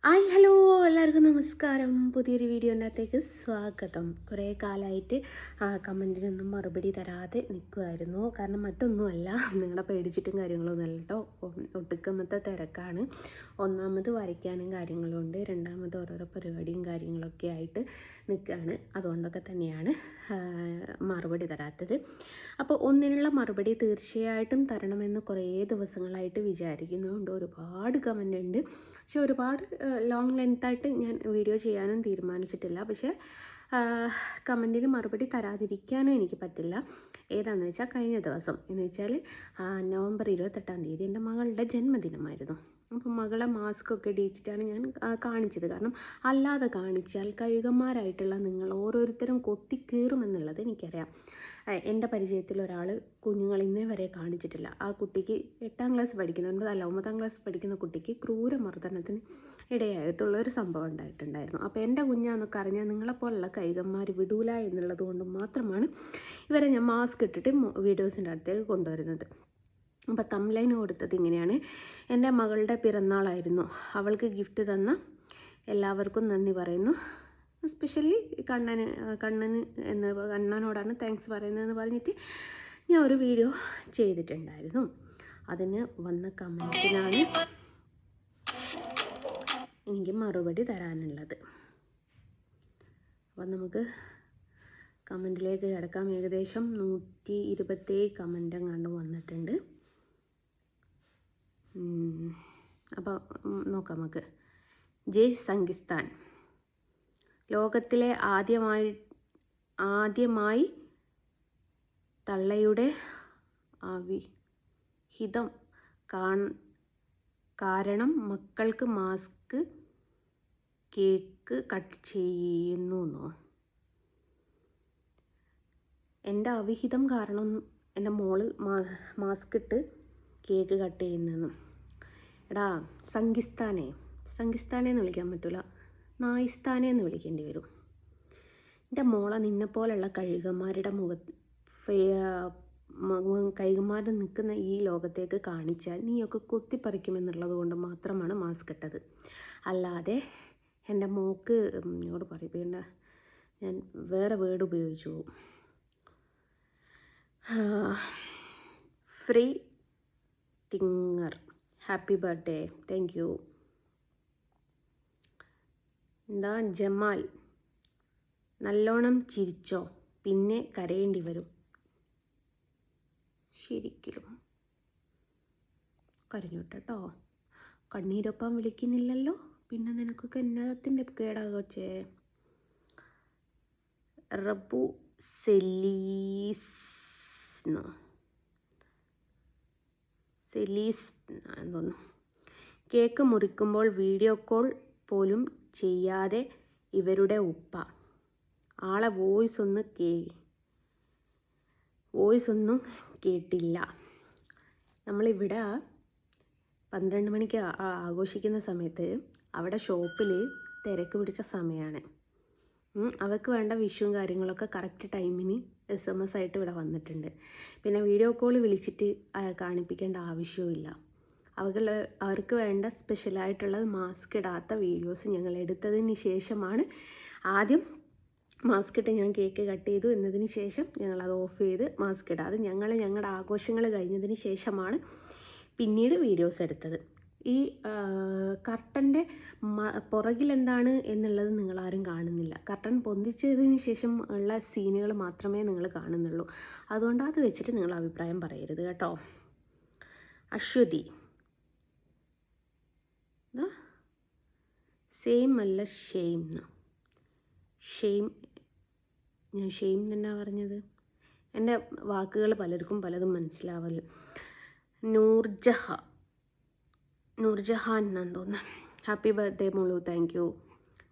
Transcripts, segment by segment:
Hi hello എല്ലാവർക്കും നമസ്കാരം. പുതിയൊരു വീഡിയോനകത്തേക്ക് സ്വാഗതം. കുറേ കാലമായിട്ട് കമൻറ്റിനൊന്നും മറുപടി തരാതെ നിൽക്കുമായിരുന്നു. കാരണം മറ്റൊന്നുമല്ല, നിങ്ങളെ പേടിച്ചിട്ടും കാര്യങ്ങളൊന്നും അല്ല കേട്ടോ. ഒട്ടുക്കമത്തെ തിരക്കാണ്. ഒന്നാമത് വരയ്ക്കാനും കാര്യങ്ങളുണ്ട്, രണ്ടാമത് ഓരോരോ പരിപാടിയും കാര്യങ്ങളൊക്കെ ആയിട്ട് നിൽക്കുകയാണ്. അതുകൊണ്ടൊക്കെ തന്നെയാണ് മറുപടി തരാത്തത്. അപ്പോൾ ഒന്നിനുള്ള മറുപടി തീർച്ചയായിട്ടും തരണമെന്ന് കുറേ ദിവസങ്ങളായിട്ട് വിചാരിക്കുന്നുണ്ട്. ഒരുപാട് കമൻ്റ് ഉണ്ട്, പക്ഷെ ഒരുപാട് ലോങ് ലെങ്തായിട്ട് ഞാൻ വീഡിയോ ചെയ്യാനും തീരുമാനിച്ചിട്ടില്ല. പക്ഷേ കമൻറ്റിന് മറുപടി തരാതിരിക്കാനും എനിക്ക് പറ്റില്ല. ഏതാണെന്ന് വെച്ചാൽ കഴിഞ്ഞ ദിവസം എന്ന് വെച്ചാൽ നവംബർ 28 എൻ്റെ മകളുടെ ജന്മദിനമായിരുന്നു. അപ്പം മകളെ മാസ്കൊക്കെ ഇടിയിച്ചിട്ടാണ് ഞാൻ കാണിച്ചത്. കാരണം അല്ലാതെ കാണിച്ചാൽ കഴുകന്മാരായിട്ടുള്ള നിങ്ങൾ ഓരോരുത്തരും കൊത്തിക്കീറുമെന്നുള്ളത് എനിക്കറിയാം. എൻ്റെ പരിചയത്തിൽ ഒരാൾ കുഞ്ഞുങ്ങൾ ഇന്നേ വരെ കാണിച്ചിട്ടില്ല. ആ കുട്ടിക്ക് 8ാം ക്ലാസ് പഠിക്കുന്ന 9ാം ക്ലാസ് പഠിക്കുന്ന കുട്ടിക്ക് ക്രൂരമർദ്ദനത്തിന് ഇടയായിട്ടുള്ളൊരു സംഭവം ഉണ്ടായിട്ടുണ്ടായിരുന്നു. അപ്പോൾ എൻ്റെ കുഞ്ഞാന്നൊക്കെ അറിഞ്ഞാൽ നിങ്ങളെപ്പോലുള്ള കൈകന്മാർ വിടൂല എന്നുള്ളത് കൊണ്ട് മാത്രമാണ് ഇവരെ ഞാൻ മാസ്ക് ഇട്ടിട്ട് വീഡിയോസിൻ്റെ അടുത്തേക്ക് കൊണ്ടുവരുന്നത്. അപ്പോൾ തംലൈൻ കൊടുത്തത് ഇങ്ങനെയാണ്: എൻ്റെ മകളുടെ പിറന്നാളായിരുന്നു, അവൾക്ക് ഗിഫ്റ്റ് തന്ന എല്ലാവർക്കും നന്ദി പറയുന്നു, എസ്പെഷ്യലി കണ്ണനോടാണ് താങ്ക്സ് പറയുന്നതെന്ന് പറഞ്ഞിട്ട് ഞാൻ ഒരു വീഡിയോ ചെയ്തിട്ടുണ്ടായിരുന്നു. അതിന് വന്ന കമൻറ്റിനാണ് എനിക്ക് മറുപടി തരാനുള്ളത്. അപ്പം നമുക്ക് കമൻറ്റിലേക്ക് കിടക്കാം. ഏകദേശം 127 കമൻ്റ് എങ്ങാണ്ട് വന്നിട്ടുണ്ട്. അപ്പോൾ നോക്കാം നമുക്ക്. ജയ് സംഗിസ്ഥാൻ. ലോകത്തിലെ ആദ്യമായി തള്ളയുടെ അവിഹിതം കാരണം മക്കൾക്ക് മാസ്ക് കേക്ക് കട്ട് ചെയ്യുന്നു. എൻ്റെ അവിഹിതം കാരണം എൻ്റെ മോള് മാസ്ക് ഇട്ട് കേക്ക് കട്ട് ചെയ്യുന്നെന്നും. എടാ സംഗിസ്ഥാനെ എന്ന് വിളിക്കാൻ പറ്റില്ല, നായിസ്ഥാനെ എന്ന് വിളിക്കേണ്ടി വരും. എൻ്റെ മോളെ നിന്നെപ്പോലുള്ള കഴുകന്മാരുടെ കൈകന്മാരുടെ നിൽക്കുന്ന ഈ ലോകത്തേക്ക് കാണിച്ചാൽ നീയൊക്കെ കൊത്തിപ്പറിക്കുമെന്നുള്ളത് കൊണ്ട് മാത്രമാണ് മാസ്ക് ഇട്ടത്. അല്ലാതെ എൻ്റെ മോക്ക് എന്നോട് പറയണ്ട, ഞാൻ വേറെ വേർഡ് ഉപയോഗിച്ചു പോകും. Free thinker, happy birthday, thank you. എന്താ ജമാൽ, നല്ലോണം ചിരിച്ചോ, പിന്നെ കരയേണ്ടി വരും. ശരിക്കും കരഞ്ഞു കേട്ടോ, കണ്ണീരൊപ്പം വിളിക്കുന്നില്ലല്ലോ, പിന്നെ നിനക്കൊക്കെ എന്നത്തിൻ്റെ കേടാകോച്ചേ. റബ്ബു സെലീസ് എന്തോന്നു. കേക്ക് മുറിക്കുമ്പോൾ വീഡിയോ കോൾ പോലും ചെയ്യാതെ ഇവരുടെ ഉപ്പ ആളെ വോയിസ് ഒന്നും കേട്ടില്ല. നമ്മളിവിടെ 12 മണിക്ക് ആഘോഷിക്കുന്ന സമയത്ത് അവിടെ ഷോപ്പിൽ തിരക്ക് പിടിച്ച സമയമാണ്. അവർക്ക് വേണ്ട വിഷുവും കാര്യങ്ങളൊക്കെ കറക്റ്റ് ടൈമിന് SMS ആയിട്ട് ഇവിടെ വന്നിട്ടുണ്ട്. പിന്നെ വീഡിയോ കോൾ വിളിച്ചിട്ട് കാണിപ്പിക്കേണ്ട ആവശ്യവുമില്ല. അവർക്ക് വേണ്ട സ്പെഷ്യലായിട്ടുള്ളത് മാസ്ക് ഇടാത്ത വീഡിയോസ് ഞങ്ങൾ എടുത്തതിന് ശേഷമാണ്. ആദ്യം മാസ്ക് ഇട്ട് ഞാൻ കേക്ക് കട്ട് ചെയ്തു എന്നതിന് ശേഷം ഞങ്ങളത് ഓഫ് ചെയ്ത് മാസ്ക് ഇടാതെ ഞങ്ങളുടെ ആഘോഷങ്ങൾ കഴിഞ്ഞതിന് ശേഷമാണ് പിന്നീട് വീഡിയോസ് എടുത്തത്. ഈ കർട്ടൻ്റെ പുറകിലെന്താണ് എന്നുള്ളത് നിങ്ങളാരും കാണുന്നില്ല. കർട്ടൻ പൊന്തിച്ചതിന് ശേഷം ഉള്ള സീനുകൾ മാത്രമേ നിങ്ങൾ കാണുന്നുള്ളൂ. അതുകൊണ്ട് അത് വെച്ചിട്ട് നിങ്ങൾ അഭിപ്രായം പറയരുത് കേട്ടോ. അശ്വതി, സെയിം അല്ല ഷെയിം. ഞാൻ ഷെയിം തന്നെ പറഞ്ഞത്. എൻ്റെ വാക്കുകൾ പലർക്കും പലതും മനസ്സിലാവില്ല. നൂർജഹാൻ എന്നാന്ന് തോന്നുന്നു. ഹാപ്പി ബർത്ത്ഡേ മോളു, താങ്ക് യു.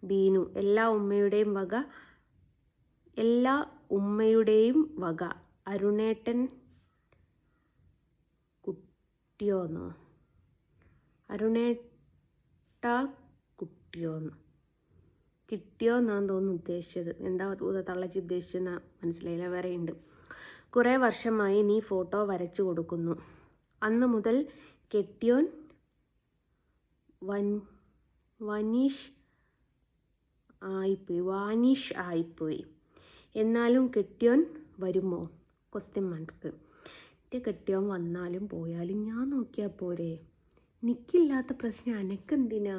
ബീനു, എല്ലാ ഉമ്മയുടെയും വക അരുണേട്ടൻ കുട്ടിയോന്നോ, കിട്ടിയോന്നാന്ന് തോന്നുന്നു ഉദ്ദേശിച്ചത്. എന്താ തള്ളച്ചി ഉദ്ദേശിച്ചെന്ന് മനസ്സിലായില്ല. വേറെ ഉണ്ട്. കുറേ വർഷമായി നീ ഫോട്ടോ വരച്ചു കൊടുക്കുന്നു, അന്ന് മുതൽ കെട്ടിയോൻ വാനിഷ് ആയിപ്പോയി. എന്നാലും കെട്ടിയോൻ വരുമോ? ക്വസ്റ്റ്യൻ. എൻ്റെ കെട്ടിയോൻ വന്നാലും പോയാലും ഞാൻ നോക്കിയാൽ പോരെ? എനിക്കില്ലാത്ത പ്രശ്നം എനക്കെന്തിനാ?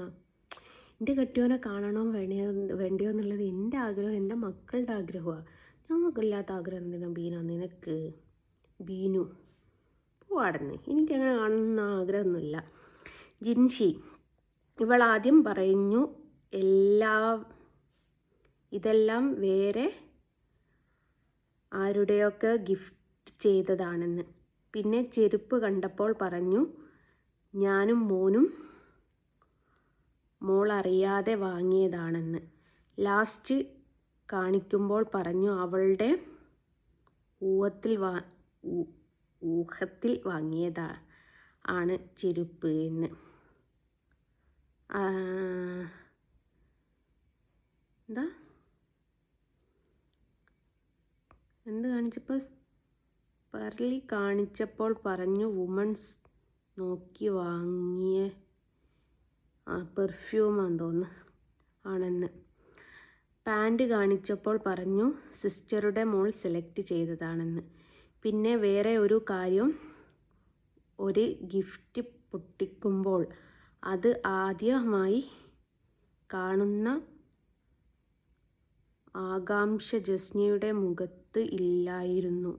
എൻ്റെ കെട്ടിയോനെ കാണണോ വേണ്ടിയോ എന്നുള്ളത് എൻ്റെ ആഗ്രഹം, എൻ്റെ മക്കളുടെ ആഗ്രഹമാണ്. ഞങ്ങൾക്കില്ലാത്ത ആഗ്രഹം എന്തിനാ ബീന നിനക്ക്? ബീനു പോവാടുന്ന്, എനിക്കങ്ങനെ കാണുന്ന ആഗ്രഹമൊന്നുമില്ല. ജിൻഷി, ഇവളാദ്യം പറഞ്ഞു ഇതെല്ലാം വേറെ ആരുടെയൊക്കെ ഗിഫ്റ്റ് ചെയ്തതാണെന്ന്. പിന്നെ ചെരുപ്പ് കണ്ടപ്പോൾ പറഞ്ഞു ഞാനും മോനും മോളറിയാതെ വാങ്ങിയതാണെന്ന്. ലാസ്റ്റ് കാണിക്കുമ്പോൾ പറഞ്ഞു അവളുടെ ഊഹത്തിൽ വാങ്ങിയതാണ് ചെരുപ്പ് എന്ന്. എന്ത് കാണിച്ചപ്പോൾ പറഞ്ഞു വുമൺസ് നോക്കി വാങ്ങിയ പെർഫ്യൂമാന്ന് തോന്നുന്നു ആണെന്ന്. പാൻറ് കാണിച്ചപ്പോൾ പറഞ്ഞു സിസ്റ്ററുടെ മോൾ സെലക്ട് ചെയ്തതാണെന്ന്. പിന്നെ വേറെ ഒരു കാര്യം, ഒരു ഗിഫ്റ്റ് പൊട്ടിക്കുമ്പോൾ അത് ആദ്യമായി കാണുന്ന ആകാംക്ഷ ജസ്നയുടെ മുഖത്ത് ഇല്ലായിരുന്നു.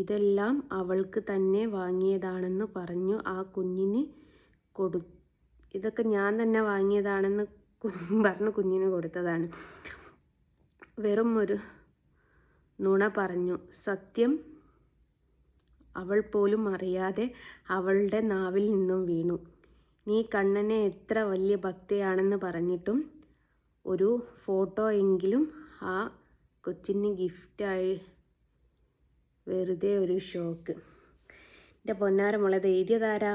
ഇതെല്ലാം അവൾക്ക് തന്നെ വാങ്ങിയതാണെന്ന് പറഞ്ഞു ആ കുഞ്ഞിന് ഇതൊക്കെ ഞാൻ തന്നെ വാങ്ങിയതാണെന്ന് പറഞ്ഞ് കുഞ്ഞിന് കൊടുത്തതാണ്. വെറും ഒരു നുണ പറഞ്ഞു. സത്യം അവൾ പോലും അറിയാതെ അവളുടെ നാവിൽ നിന്നും വീണു. നീ കണ്ണനെ എത്ര വലിയ ഭക്തയാണെന്ന് പറഞ്ഞിട്ടും ഒരു ഫോട്ടോ എങ്കിലും ആ കൊച്ചിന് ഗിഫ്റ്റായി. വെറുതെ ഒരു ഷോക്ക്. എൻ്റെ പൊന്നാര മോളത് എഴുതിയതാരാ?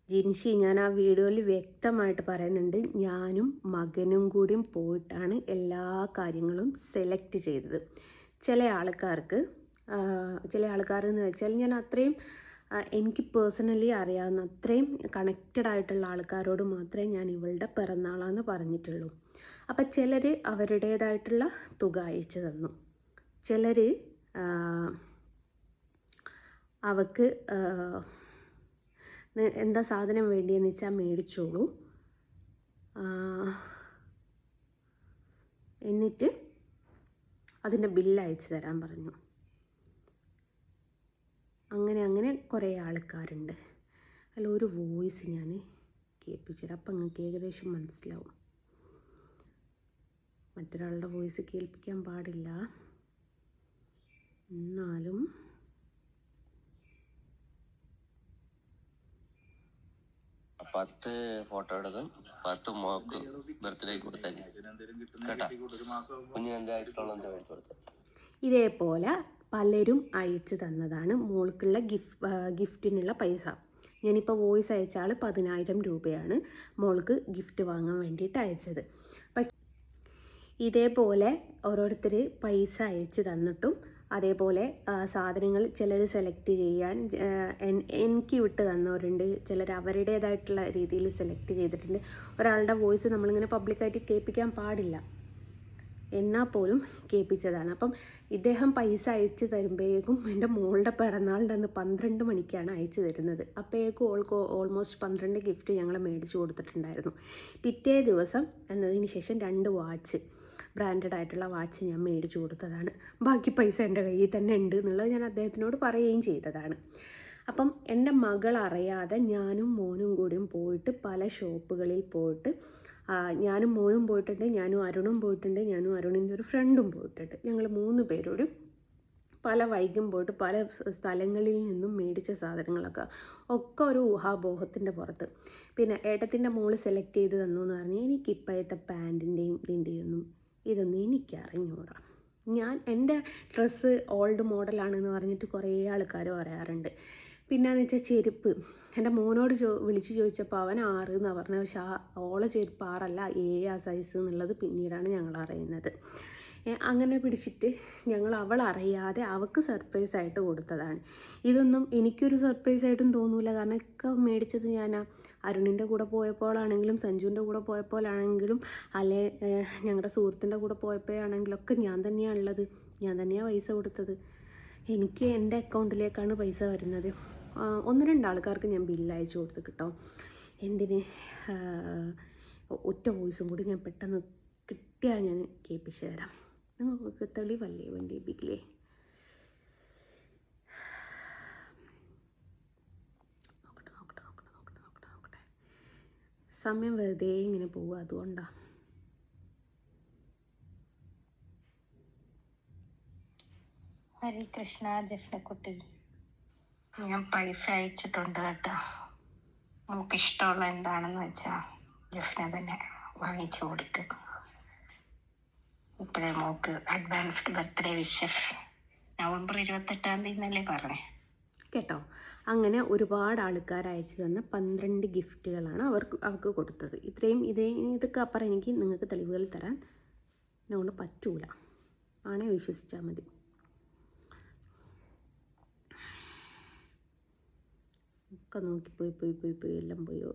ജിൻഷി, ഞാൻ ആ വീഡിയോയിൽ വ്യക്തമായിട്ട് പറയുന്നുണ്ട്, ഞാനും മകനും കൂടിയും പോയിട്ടാണ് എല്ലാ കാര്യങ്ങളും സെലക്ട് ചെയ്തത്. ചില ആൾക്കാരെന്ന് വെച്ചാൽ ഞാൻ അത്രയും എനിക്ക് പേഴ്സണലി അറിയാവുന്ന അത്രയും കണക്റ്റഡ് ആയിട്ടുള്ള ആൾക്കാരോട് മാത്രമേ ഞാൻ ഇവളുടെ പിറന്നാളാന്ന് പറഞ്ഞിട്ടുള്ളൂ. അപ്പം ചിലർ അവരുടേതായിട്ടുള്ള തുക അയച്ചു തന്നു, ചിലർ അവൾക്ക് എന്താ സാധനം വേണ്ടിയെന്ന് വെച്ചാൽ മേടിച്ചോളൂ, എന്നിട്ട് അതിൻ്റെ ബില്ല് അയച്ചു തരാൻ പറഞ്ഞു. അങ്ങനെ കുറേ ആൾക്കാരുണ്ട്. അതിൽ ഒരു വോയിസ് ഞാൻ കേൾപ്പിച്ചുതരാം, അപ്പം നിങ്ങൾക്ക് ഏകദേശം മനസ്സിലാവും. മറ്റൊരാളുടെ വോയിസ് കേൾപ്പിക്കാൻ പാടില്ല, എന്നാലും 10 ഫോട്ടോ എടുക്കും, 10 മോക്ക് ബർത്ത്ഡേ കൊടുത്തേക്ക് കേട്ടാ. കുഞ്ഞിനെന്താ ഇതേപോലെ പലരും അയച്ചു തന്നതാണ് മോൾക്കുള്ള ഗിഫ്റ്റിനുള്ള പൈസ. ഞാനിപ്പോൾ വോയിസ് അയച്ച ആൾ 10,000 രൂപയാണ് മോൾക്ക് ഗിഫ്റ്റ് വാങ്ങാൻ വേണ്ടിയിട്ട് അയച്ചത്. ഇതേപോലെ ഓരോരുത്തർ പൈസ അയച്ചു തന്നിട്ടും അതേപോലെ സാധനങ്ങൾ ചിലർ സെലക്ട് ചെയ്യാൻ എനിക്ക് വിട്ട് തന്നവരുണ്ട്, ചിലർ അവരുടേതായിട്ടുള്ള രീതിയിൽ സെലക്ട് ചെയ്തിട്ടുണ്ട്. ഒരാളുടെ വോയിസ് നമ്മളിങ്ങനെ പബ്ലിക്കായിട്ട് കേൾപ്പിക്കാൻ പാടില്ല, എന്നാൽ പോലും കേൾപ്പിച്ചതാണ്. അപ്പം ഇദ്ദേഹം പൈസ അയച്ചു തരുമ്പോഴേക്കും എൻ്റെ മോളുടെ പിറന്നാളിൻ്റെ അന്ന് 12 മണിക്കാണ് അയച്ചു തരുന്നത്. അപ്പോഴേക്കും ഓൾമോസ്റ്റ് 12 ഗിഫ്റ്റ് ഞങ്ങൾ മേടിച്ചു കൊടുത്തിട്ടുണ്ടായിരുന്നു. പിറ്റേ ദിവസം എന്നതിന് ശേഷം 2 വാച്ച്, ബ്രാൻഡഡ് ആയിട്ടുള്ള വാച്ച് ഞാൻ മേടിച്ചു കൊടുത്തതാണ്. ബാക്കി പൈസ എൻ്റെ കയ്യിൽ തന്നെ ഉണ്ട് എന്നുള്ളത് ഞാൻ അദ്ദേഹത്തിനോട് പറയുകയും ചെയ്തതാണ്. അപ്പം എൻ്റെ മകൾ അറിയാതെ ഞാനും മോനും കൂടിയും പോയിട്ട് പല ഷോപ്പുകളിൽ പോയിട്ട്, ഞാനും മോനും പോയിട്ടുണ്ട്, ഞാനും അരുണും പോയിട്ടുണ്ട്, ഞാനും അരുണിൻ്റെ ഒരു ഫ്രണ്ടും പോയിട്ടുണ്ട്. ഞങ്ങൾ 3 പേരോടും പല വൈകും പോയിട്ട് പല സ്ഥലങ്ങളിൽ നിന്നും മേടിച്ച സാധനങ്ങളൊക്കെ ഒക്കെ ഒരു ഊഹാപോഹത്തിൻ്റെ പുറത്ത്. പിന്നെ ഏട്ടത്തിൻ്റെ മോള് സെലക്ട് ചെയ്ത് തന്നു എന്ന് പറഞ്ഞാൽ എനിക്കിപ്പോഴത്തെ പാൻറ്റിൻ്റെയും ഇതിൻ്റെയൊന്നും ഇതൊന്നും എനിക്കറിഞ്ഞൂടാ. എൻ്റെ ഡ്രസ്സ് ഓൾഡ് മോഡലാണെന്ന് പറഞ്ഞിട്ട് കുറേ ആൾക്കാർ പറയാറുണ്ട്. പിന്നെയെന്ന് വെച്ചാൽ ചെരുപ്പ്, എൻ്റെ മോനോട് വിളിച്ച് ചോദിച്ചപ്പോൾ അവൻ 6 എന്നാണ് പറഞ്ഞത്. പക്ഷേ ഓളെ ചെരുപ്പ് 6 അല്ല 7 സൈസ് എന്നുള്ളത് പിന്നീടാണ് ഞങ്ങൾ അറിയുന്നത്. അങ്ങനെ പിടിച്ചിട്ട് ഞങ്ങൾ അവളറിയാതെ അവൾക്ക് സർപ്രൈസായിട്ട് കൊടുത്തതാണ്. ഇതൊന്നും എനിക്കൊരു സർപ്രൈസായിട്ടും തോന്നൂല. കാരണം ഒക്കെ മേടിച്ചത് ഞാനാ. അരുണിൻ്റെ കൂടെ പോയപ്പോഴാണെങ്കിലും സഞ്ജുവിൻ്റെ കൂടെ പോയപ്പോഴാണെങ്കിലും അല്ലെ ഞങ്ങളുടെ സുഹൃത്തിൻ്റെ കൂടെ പോയപ്പോഴാണെങ്കിലൊക്കെ ഞാൻ തന്നെയാണുള്ളത്. ഞാൻ തന്നെയാണ് പൈസ കൊടുത്തത്. എനിക്ക് എൻ്റെ അക്കൗണ്ടിലേക്കാണ് പൈസ വരുന്നത്. 1-2 ആൾക്കാർക്ക് ഞാൻ ബില്ല് അയച്ചു കൊടുത്ത് കേട്ടോ. എന്തിന് ഒറ്റ വോയിസും കൂടി ഞാൻ പെട്ടെന്ന് കിട്ടിയാൽ ഞാൻ കേൾപ്പിച്ചു തരാം. നിങ്ങൾക്ക് തെളിവല്ലേ വേണ്ടി ഏൽപ്പിക്കില്ലേ? നോക്കട്ടെ. സമയം വെറുതെ ഇങ്ങനെ പോവുക, അതുകൊണ്ടാണ്. ഹരേ കൃഷ്ണ ജഫ്നക്കുട്ടി, ഞാൻ പൈസ അയച്ചിട്ടുണ്ട് കേട്ടോ. നമുക്ക് ഇഷ്ടമുള്ള എന്താണെന്ന് വെച്ചാൽ ജഫ്ന തന്നെ വാങ്ങിച്ചു കൊടുക്കുക. ഇപ്പോഴേ mock advanced birthday wishes. November 28 എന്നല്ലേ പറഞ്ഞേ കേട്ടോ. അങ്ങനെ ഒരുപാട് ആൾക്കാർ അയച്ചു തന്ന 12 ഗിഫ്റ്റുകളാണ് അവർക്ക് കൊടുത്തത്. ഇതൊക്കെ അപ്പുറം എനിക്ക് നിങ്ങൾക്ക് തെളിവുകൾ തരാൻ എന്നെക്കൊണ്ട് പറ്റൂല. ആണേ വിശ്വസിച്ചാൽ മതി. ഒക്കെ നോക്കി പോയി എല്ലാം പോയോ.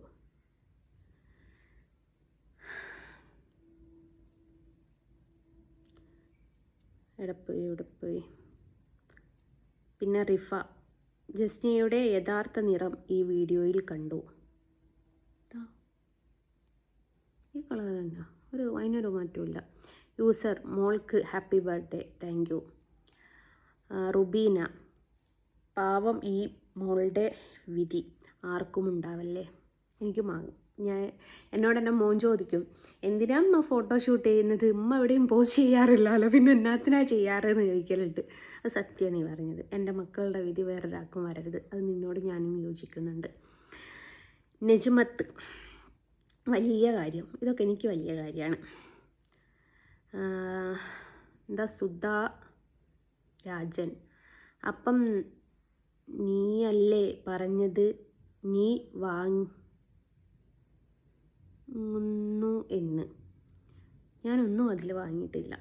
എവിടെ പോയി. പിന്നെ റിഫ, ജസ്നയുടെ യഥാർത്ഥ നിറം ഈ വീഡിയോയിൽ കണ്ടു. ഈ കളർ തന്നെ, അതിനൊരു മാറ്റമില്ല. യൂസർ, മോൾക്ക് happy birthday, thank U. Rubina, പാവം ഈ മോളുടെ വിധി ആർക്കും ഉണ്ടാവല്ലേ. എനിക്കും ആകും. എന്നോട് എൻ്റെ മോൻ ചോദിക്കും, എന്തിനാ അമ്മ ഫോട്ടോഷൂട്ട് ചെയ്യുന്നത്, ഉമ്മ എവിടെയും പോസ്റ്റ് ചെയ്യാറില്ലല്ലോ, പിന്നെ എന്നാത്തിനാ ചെയ്യാറെന്ന് ചോദിക്കലുണ്ട്. അത് സത്യം നീ പറഞ്ഞത്. എൻ്റെ മക്കളുടെ വിധി വേറൊരാൾക്കും വരരുത്. അത് നിന്നോട് ഞാനും യോജിക്കുന്നുണ്ട്. നജ്മത്ത്, വലിയ കാര്യം. ഇതൊക്കെ എനിക്ക് വലിയ കാര്യമാണ്. സുധാ രാജൻ, അപ്പം നീയല്ലേ പറഞ്ഞത് നീ വാങ്ങുന്നു എന്ന്. ഞാനൊന്നും അതിൽ വാങ്ങിയിട്ടില്ല.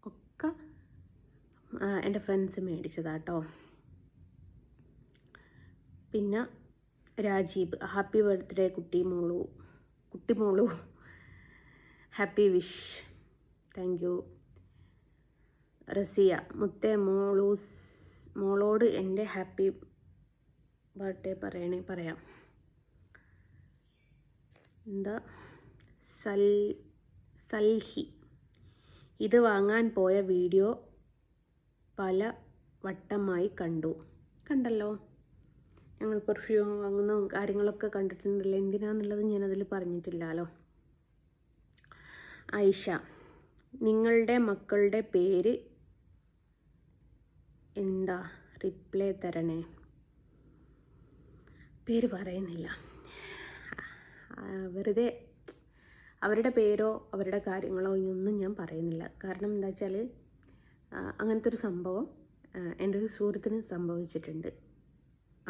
ഒക്കെ എൻ്റെ ഫ്രണ്ട്സ് മേടിച്ചതാട്ടോ. പിന്നെ രാജീവ്, ഹാപ്പി ബർത്ത്ഡേ കുട്ടിമോളു, happy wish, thank you. Raziya, മുത്തേ മോളോട് എൻ്റെ ഹാപ്പി ബർത്ത്ഡേ പറയാം. സൽഹി, ഇത് വാങ്ങാൻ പോയ വീഡിയോ പല വട്ടമായി കണ്ടല്ലോ. ഞങ്ങൾ പെർഫ്യൂം വാങ്ങുന്ന കാര്യങ്ങളൊക്കെ കണ്ടിട്ടുണ്ടല്ലോ. എന്തിനാന്നുള്ളത് ഞാനതിൽ പറഞ്ഞിട്ടില്ലല്ലോ. ആയിഷ, നിങ്ങളുടെ മക്കളുടെ പേര് എന്താ, റിപ്ലൈ തരണേ. പേര് പറയുന്നില്ല. വെറുതെ അവരുടെ പേരോ അവരുടെ കാര്യങ്ങളോ ഇതൊന്നും ഞാൻ പറയുന്നില്ല. കാരണം എന്താ വെച്ചാൽ അങ്ങനത്തെ ഒരു സംഭവം എൻ്റെ ഒരു സുഹൃത്തിന് സംഭവിച്ചിട്ടുണ്ട്.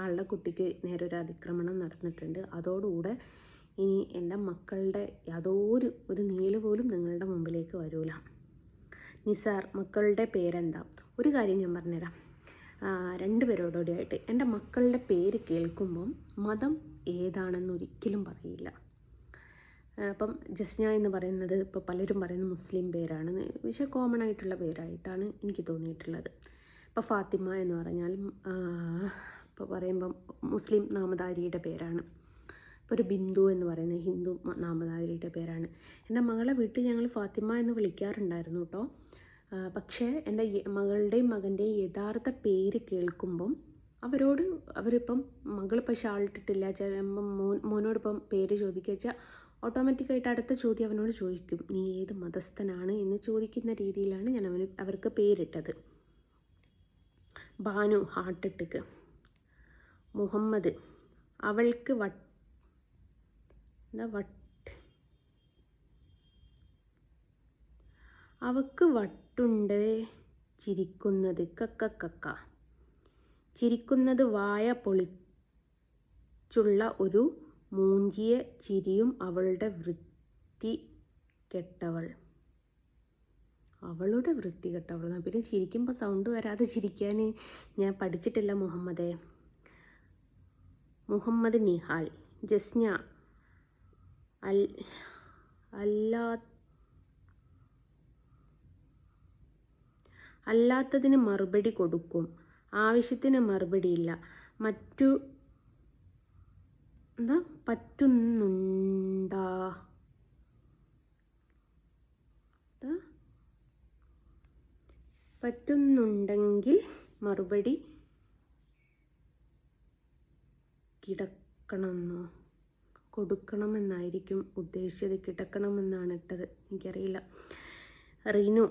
ആളുടെ കുട്ടിക്ക് നേരെ ഒരു അതിക്രമണം നടന്നിട്ടുണ്ട്. അതോടുകൂടെ ഇനി എൻ്റെ മക്കളുടെ ഒരു നീല് പോലും നിങ്ങളുടെ മുമ്പിലേക്ക് വരൂല. നിസാർ, മക്കളുടെ പേരെന്താ? ഒരു കാര്യം ഞാൻ പറഞ്ഞുതരാം. 2 പേരോടുകൂടിയായിട്ട് എൻ്റെ മക്കളുടെ പേര് കേൾക്കുമ്പം മതം ഏതാണെന്ന് ഒരിക്കലും പറയില്ല. അപ്പം ജസ്ന എന്ന് പറയുന്നത് ഇപ്പോൾ പലരും പറയുന്നത് മുസ്ലിം പേരാണ്. പക്ഷേ കോമൺ ആയിട്ടുള്ള പേരായിട്ടാണ് എനിക്ക് തോന്നിയിട്ടുള്ളത്. ഇപ്പോൾ ഫാത്തിമ എന്ന് പറഞ്ഞാലും ഇപ്പോൾ പറയുമ്പം മുസ്ലിം നാമധാരിയുടെ പേരാണ്. ഇപ്പോൾ ഒരു ബിന്ദു എന്ന് പറയുന്നത് ഹിന്ദു നാമധാരിയുടെ പേരാണ്. എൻ്റെ മകളെ വീട്ടിൽ ഞങ്ങൾ ഫാത്തിമ എന്ന് വിളിക്കാറുണ്ടായിരുന്നു കേട്ടോ. പക്ഷേ എൻ്റെ മകളുടെയും മകൻ്റെയും യഥാർത്ഥ പേര് കേൾക്കുമ്പം അവരിപ്പം മകളിപ്പോൾ ഷാളിട്ടിട്ടില്ല, ചിലപ്പം മോനോടിപ്പം പേര് ചോദിക്കുക വെച്ചാൽ ഓട്ടോമാറ്റിക്കായിട്ട് അടുത്ത ചോദ്യം അവനോട് ചോദിക്കും, നീ ഏത് മതസ്ഥനാണ് എന്ന് ചോദിക്കുന്ന രീതിയിലാണ് ഞാൻ അവർക്ക് പേരിട്ടത്. ബാനു, ഹാർട്ടിട്ടിക്ക്. മുഹമ്മദ്, അവൾക്ക് അവക്ക് വട്ടുണ്ട് ചിരിക്കുന്നത് കക്ക. ചിരിക്കുന്നത് വായ പൊളിച്ചുള്ള ഒരു മൂഞ്ചിയ ചിരിയും അവളുടെ വൃത്തി കെട്ടവൾ. അവളുടെ വൃത്തി കേട്ടവളാണ്. പിന്നെ ചിരിക്കുമ്പോൾ സൗണ്ട് വരാതെ ചിരിക്കാൻ ഞാൻ പഠിച്ചിട്ടില്ല. മുഹമ്മദ് നിഹാൽ, ജസ്ന, അല്ലാത്തതിന് മറുപടി കൊടുക്കും, ആവശ്യത്തിന് മറുപടിയില്ല, പറ്റുന്നുണ്ടെങ്കിൽ മറുപടി കൊടുക്കണമെന്നായിരിക്കും ഉദ്ദേശിച്ചത്. കിടക്കണമെന്നാണ് ഇട്ടത്, എനിക്കറിയില്ല. റീനു,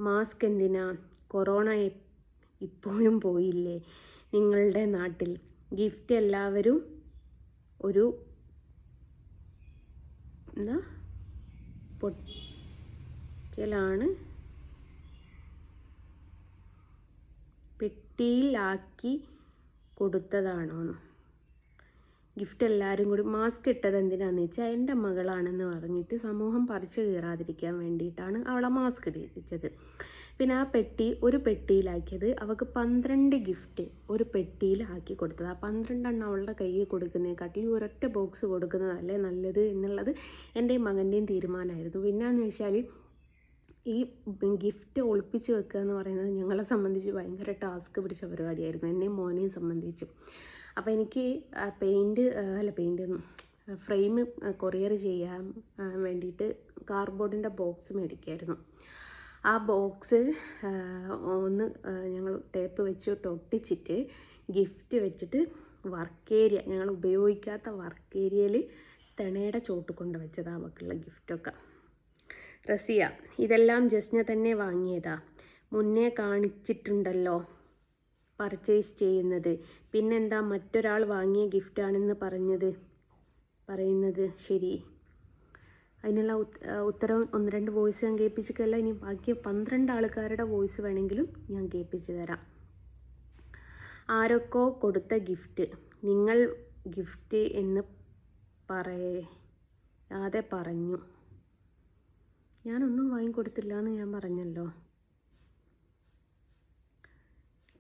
മാസ്ക് എന്തിനാ? കൊറോണ ഇപ്പോഴും പോയില്ലേ നിങ്ങളുടെ നാട്ടിൽ? ഗിഫ്റ്റ് എല്ലാവരും ഒരു പൊട്ടിക്കലാണ്, പെട്ടിയിലാക്കി കൊടുത്തതാണോ? ഗിഫ്റ്റ് എല്ലാവരും കൂടി മാസ്ക് ഇട്ടത് എന്തിനാന്ന് വെച്ചാൽ എൻ്റെ മകളാണെന്ന് പറഞ്ഞിട്ട് സമൂഹം പറിച്ചു കീറാതിരിക്കാൻ വേണ്ടിയിട്ടാണ് അവളെ മാസ്ക് ഇടിച്ചത്. പിന്നെ ആ ഒരു പെട്ടിയിലാക്കിയത് അവൾക്ക് 12 ഗിഫ്റ്റ് ഒരു പെട്ടിയിലാക്കി കൊടുത്തത്. ആ 12 അവളുടെ കയ്യിൽ കൊടുക്കുന്നതിനെക്കാട്ടിൽ ഒരൊറ്റ ബോക്സ് കൊടുക്കുന്നതല്ലേ നല്ലത് എന്നുള്ളത് എൻ്റെയും മകൻ്റെയും തീരുമാനമായിരുന്നു. പിന്നെയെന്ന് വെച്ചാൽ ഈ ഗിഫ്റ്റ് ഒളിപ്പിച്ച് വെക്കുക എന്ന് പറയുന്നത് ഞങ്ങളെ സംബന്ധിച്ച് ഭയങ്കര ടാസ്ക് പിടിച്ച പരിപാടിയായിരുന്നു, എന്നെയും മോനെയും സംബന്ധിച്ച്. അപ്പോൾ എനിക്ക് ഫ്രെയിം കൊറിയർ ചെയ്യാൻ വേണ്ടിയിട്ട് കാർഡ്ബോർഡിൻ്റെ ബോക്സ് മേടിക്കായിരുന്നു. ആ ബോക്സ് ഒന്ന് ഞങ്ങൾ ടേപ്പ് വെച്ചിട്ട് ഒട്ടിച്ചിട്ട് ഗിഫ്റ്റ് വെച്ചിട്ട് ഞങ്ങൾ ഉപയോഗിക്കാത്ത വർക്ക് ഏരിയയിൽ തെണയുടെ ചോട്ട് കൊണ്ട് വെച്ചതാണ് അവൾക്കുള്ള ഗിഫ്റ്റൊക്കെ. റസിയ, ഇതെല്ലാം ജസ്ന തന്നെ വാങ്ങിയതാ, മുന്നേ കാണിച്ചിട്ടുണ്ടല്ലോ പർച്ചേസ് ചെയ്യുന്നത്, പിന്നെന്താ മറ്റൊരാൾ വാങ്ങിയ ഗിഫ്റ്റാണെന്ന് പറയുന്നത് ശരി? അതിനുള്ള ഉത്തരം 1-2 വോയിസ് ഞാൻ കേൾപ്പിച്ചിട്ടല്ല, ഇനി ബാക്കി 12 ആൾക്കാരുടെ വോയിസ് വേണമെങ്കിലും ഞാൻ കേൾപ്പിച്ച് തരാം. ആരൊക്കെ കൊടുത്ത ഗിഫ്റ്റ്? നിങ്ങൾ ഗിഫ്റ്റ് എന്ന് പറയാതെ പറഞ്ഞു. ഞാനൊന്നും വാങ്ങിക്കൊടുത്തില്ല എന്ന് ഞാൻ പറഞ്ഞല്ലോ.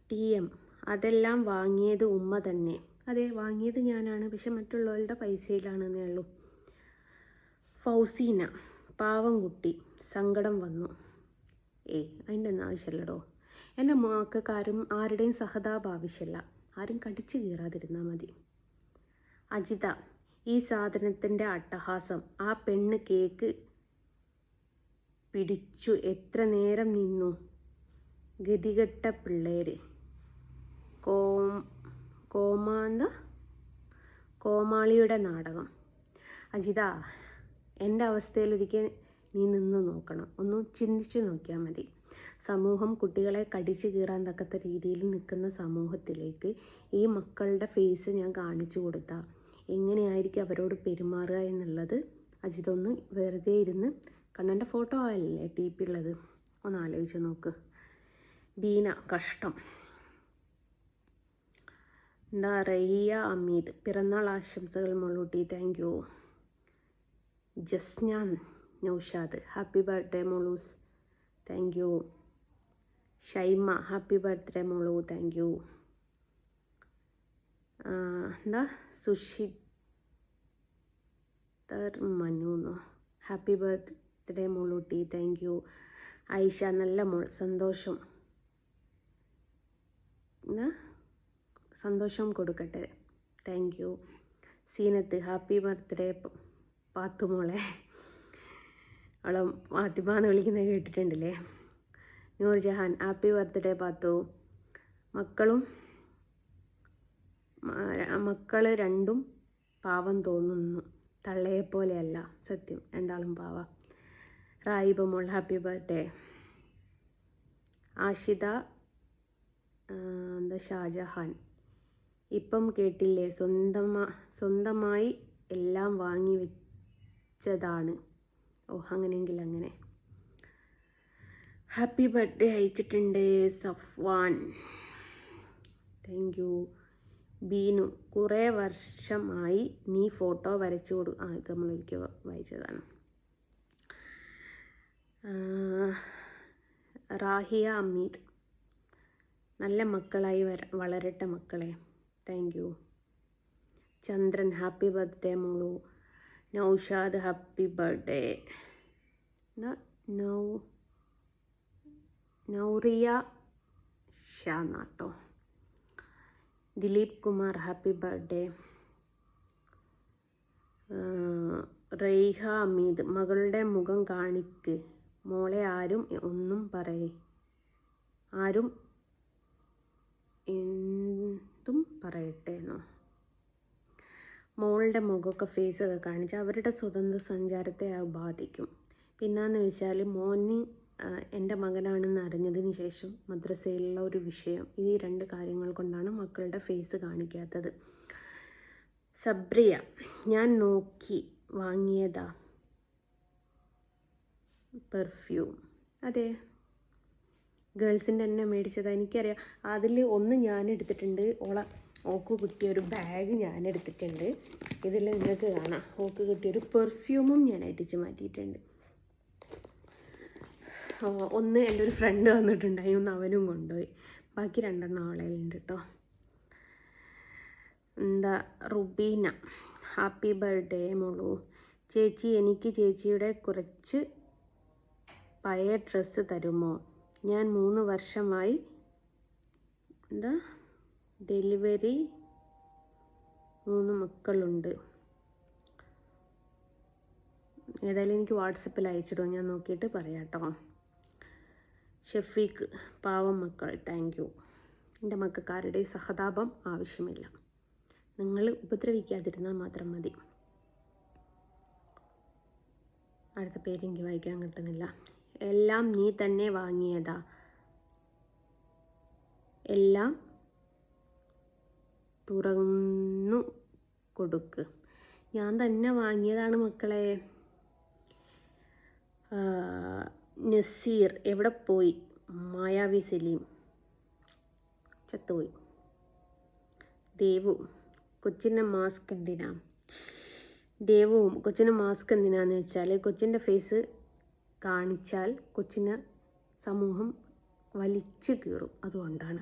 TM, അതെല്ലാം വാങ്ങിയത് ഉമ്മ തന്നെ. അതെ, വാങ്ങിയത് ഞാനാണ്, പക്ഷെ മറ്റുള്ളവരുടെ പൈസയിലാണെന്നേ ഉള്ളൂ. ഫൗസീന, പാവം കുട്ടി, സങ്കടം വന്നു. അതിൻ്റെ ഒന്നും ആവശ്യമില്ലടോ. എൻ്റെ മോക്ക് ആരുടെയും സഹതാപം ആവശ്യമില്ല, ആരും കടിച്ചു കീറാതിരുന്നാൽ മതി. അജിത, ഈ സാധനത്തിൻ്റെ അട്ടഹാസം, ആ പെണ്ണ് കേക്ക് പിടിച്ചു എത്ര നേരം നിന്നു, ഗതികെട്ട പിള്ളേര്. കോമാളിയുടെ നാടകം. അജിത, എൻ്റെ അവസ്ഥയിലൊരിക്കൽ നീ നിന്ന് നോക്കണം, ഒന്ന് ചിന്തിച്ചു നോക്കിയാൽ മതി. സമൂഹം കുട്ടികളെ കടിച്ചു കീറാൻ തക്കത്ത രീതിയിൽ നിൽക്കുന്ന സമൂഹത്തിലേക്ക് ഈ മക്കളുടെ ഫേസ് ഞാൻ കാണിച്ചു കൊടുത്താൽ എങ്ങനെയായിരിക്കും അവരോട് പെരുമാറുക എന്നുള്ളത് അജിത ഒന്ന് വെറുതെ ഇരുന്ന് കണ്ണൻ്റെ ഫോട്ടോ ആയല്ലേ TP ഉള്ളത്, ഒന്ന് ആലോചിച്ച് നോക്ക്. ബീന, കഷ്ടം. റഹിയ അമീദ്, പിറന്നാൾ ആശംസകൾ മോളൂട്ടി, thank you. Jasnan Naushad, happy birthday മോളൂസ്, thank you. Shaima, happy birthday മോളൂ, താങ്ക് യു. സുഷിതർ മനുന്നോ, ഹാപ്പി ബർത്ത്ഡേ മോളൂട്ടി, താങ്ക് യു. ആയിഷ, നല്ല മോൾ, സന്തോഷം കൊടുക്കട്ടെ, thank you. Seenath, happy birthday പാത്തുമോളെ. അവളെ ഫാത്തിമാന്ന് വിളിക്കുന്നത് കേട്ടിട്ടുണ്ടല്ലേ. Noorjahan, happy birthday Pathu. മക്കൾ രണ്ടും പാവം തോന്നുന്നു, തള്ളയെപ്പോലെയല്ല, സത്യം, രണ്ടാളും പാവ. റായിബ മോൾ, ഹാപ്പി ബർത്ത്ഡേ. ആഷിത ഷാജഹാൻ, ഇപ്പം കേട്ടില്ലേ, സ്വന്തമായി എല്ലാം വാങ്ങി വെച്ചതാണ്. അങ്ങനെയെങ്കിൽ അങ്ങനെ. ഹാപ്പി ബർത്ത്ഡേ അയച്ചിട്ടുണ്ട് സഫ്വാൻ, താങ്ക് യു. ബീനു, കുറേ വർഷമായി നീ ഫോട്ടോ വരച്ചു ഇത് നമ്മളൊരിക്കൽ വായിച്ചതാണ്. റാഹിയ അമീദ്. നല്ല മക്കളായി വളരട്ടെ മക്കളെ. Thank you. Chandran happy birthday മോളു. Naushad happy birthday. നൗറിയ ഷാ നാട്ടോ. Dileep Kumar happy birthday. റെയ്ഹ അമീദ്. മകളുടെ മുഖം കാണിക്ക് മോളെ. ആരും ഒന്നും ആരും എന്തും പറയട്ടെ എന്നോ. മോളുടെ മുഖമൊക്കെ ഫേസൊക്കെ കാണിച്ചാൽ അവരുടെ സ്വതന്ത്ര സഞ്ചാരത്തെ ബാധിക്കും. പിന്നെന്ന് വെച്ചാൽ മോന് എൻ്റെ മകനാണെന്ന് അറിഞ്ഞതിന് ശേഷം മദ്രസയിലുള്ള ഒരു വിഷയം, ഈ 2 കാര്യങ്ങൾ കൊണ്ടാണ് മക്കളുടെ ഫേസ് കാണിക്കാത്തത്. സബ്രിയ, ഞാൻ നോക്കി വാങ്ങിയതാ പെർഫ്യൂം. അതെ, ഗേൾസിൻ്റെ തന്നെ മേടിച്ചതാണ്, എനിക്കറിയാം. അതിൽ ഒന്ന് ഞാൻ എടുത്തിട്ടുണ്ട്. ഓക്ക് കിട്ടിയൊരു ബാഗ് ഞാൻ എടുത്തിട്ടുണ്ട്. ഇതിൽ നിങ്ങൾക്ക് കാണാം ഓക്ക് കിട്ടിയൊരു പെർഫ്യൂമും ഞാൻ അടിച്ച് മാറ്റിയിട്ടുണ്ട്. ഒന്ന് എൻ്റെ ഒരു ഫ്രണ്ട് വന്നിട്ടുണ്ടായി, ഒന്ന് അവനും കൊണ്ടുപോയി. ബാക്കി 2 ആളുകളുണ്ട് കേട്ടോ. റുബീന ഹാപ്പി ബർത്ത്ഡേ മോളു. ചേച്ചി, എനിക്ക് ചേച്ചിയുടെ കുറച്ച് പഴയ ഡ്രസ്സ് തരുമോ? ഞാൻ 3 വർഷമായി ഡെലിവറി, 3 മക്കളുണ്ട്. ഏതായാലും എനിക്ക് വാട്സപ്പിൽ അയച്ചിടും, ഞാൻ നോക്കിയിട്ട് പറയാം കേട്ടോ. ഷഫീഖ്, പാവം മക്കൾ. Thank you. എൻ്റെ മക്കാരുടെ സഹതാപം ആവശ്യമില്ല, നിങ്ങൾ ഉപദ്രവിക്കാതിരുന്നാൽ മാത്രം മതി. അടുത്ത പേര് എനിക്ക് വായിക്കാൻ കിട്ടുന്നില്ല. എല്ലാം നീ തന്നെ വാങ്ങിയതാ? എല്ലാം തുറന്നു കൊടുക്ക്. ഞാൻ തന്നെ വാങ്ങിയതാണ് മക്കളെ. നസീർ, എവിടെ പോയി? മായാവി സലീം ചത്തുപോയി. ദേവു, കൊച്ചിൻ്റെ മാസ്ക് എന്തിനാ? ദേവുവും കൊച്ചിന് മാസ്ക് എന്തിനാന്ന് വെച്ചാൽ കൊച്ചിൻ്റെ ഫേസ് കാണിച്ചാൽ കൊച്ചിന് സമൂഹം വലിച്ചു കീറും. അതുകൊണ്ടാണ്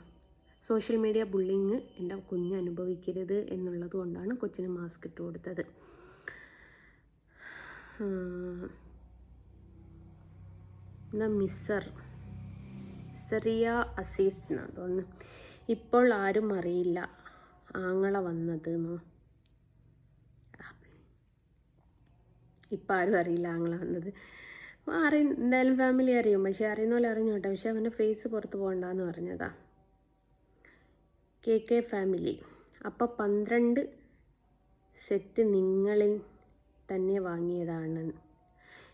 സോഷ്യൽ മീഡിയ ബുള്ളിങ് എൻ്റെ കുഞ്ഞ് അനുഭവിക്കരുത് എന്നുള്ളത് കൊണ്ടാണ് കൊച്ചിന് മാസ്ക് ഇട്ട് കൊടുത്തത്. മിസറിയ അസീസ് എന്നാണ് തോന്നുന്നു. ഇപ്പോൾ ആരും അറിയില്ല ആങ്ങള വന്നതെന്നോ. ഇപ്പം ആരും അറിയില്ല ആങ്ങള വന്നത്. എന്തായാലും ഫാമിലി അറിയും, പക്ഷെ അറിയുന്ന പോലെ അറിഞ്ഞോട്ടെ. പക്ഷെ അവൻ്റെ ഫേസ് പുറത്ത് പോകണ്ടെന്ന് പറഞ്ഞതാ. കെ ഫാമിലി, അപ്പം 12 സെറ്റ് നിങ്ങളിൽ തന്നെ വാങ്ങിയതാണ്.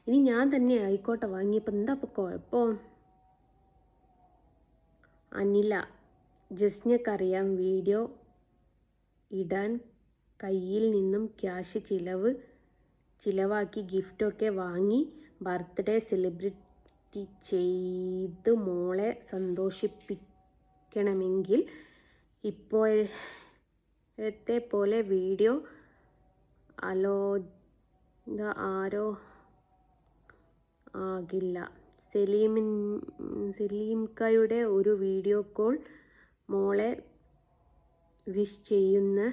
ഇനി ഞാൻ തന്നെ ആയിക്കോട്ടെ വാങ്ങിയപ്പോൾ എന്താ ഇപ്പോൾ കുഴപ്പം? അനില, ജസ്നക്കറിയാം വീഡിയോ ഇടാൻ കയ്യിൽ നിന്നും ക്യാഷ് ചിലവാക്കി ഗിഫ്റ്റൊക്കെ വാങ്ങി ബർത്ത്ഡേ സെലിബ്രേറ്റ് ചെയ്ത് മോളെ സന്തോഷിപ്പിക്കണമെങ്കിൽ ഇപ്പോഴത്തെ പോലെ വീഡിയോ ആരോ ആകില്ല. സലീംക്കയുടെ ഒരു വീഡിയോ കോൾ മോളെ വിഷ് ചെയ്യുന്നു.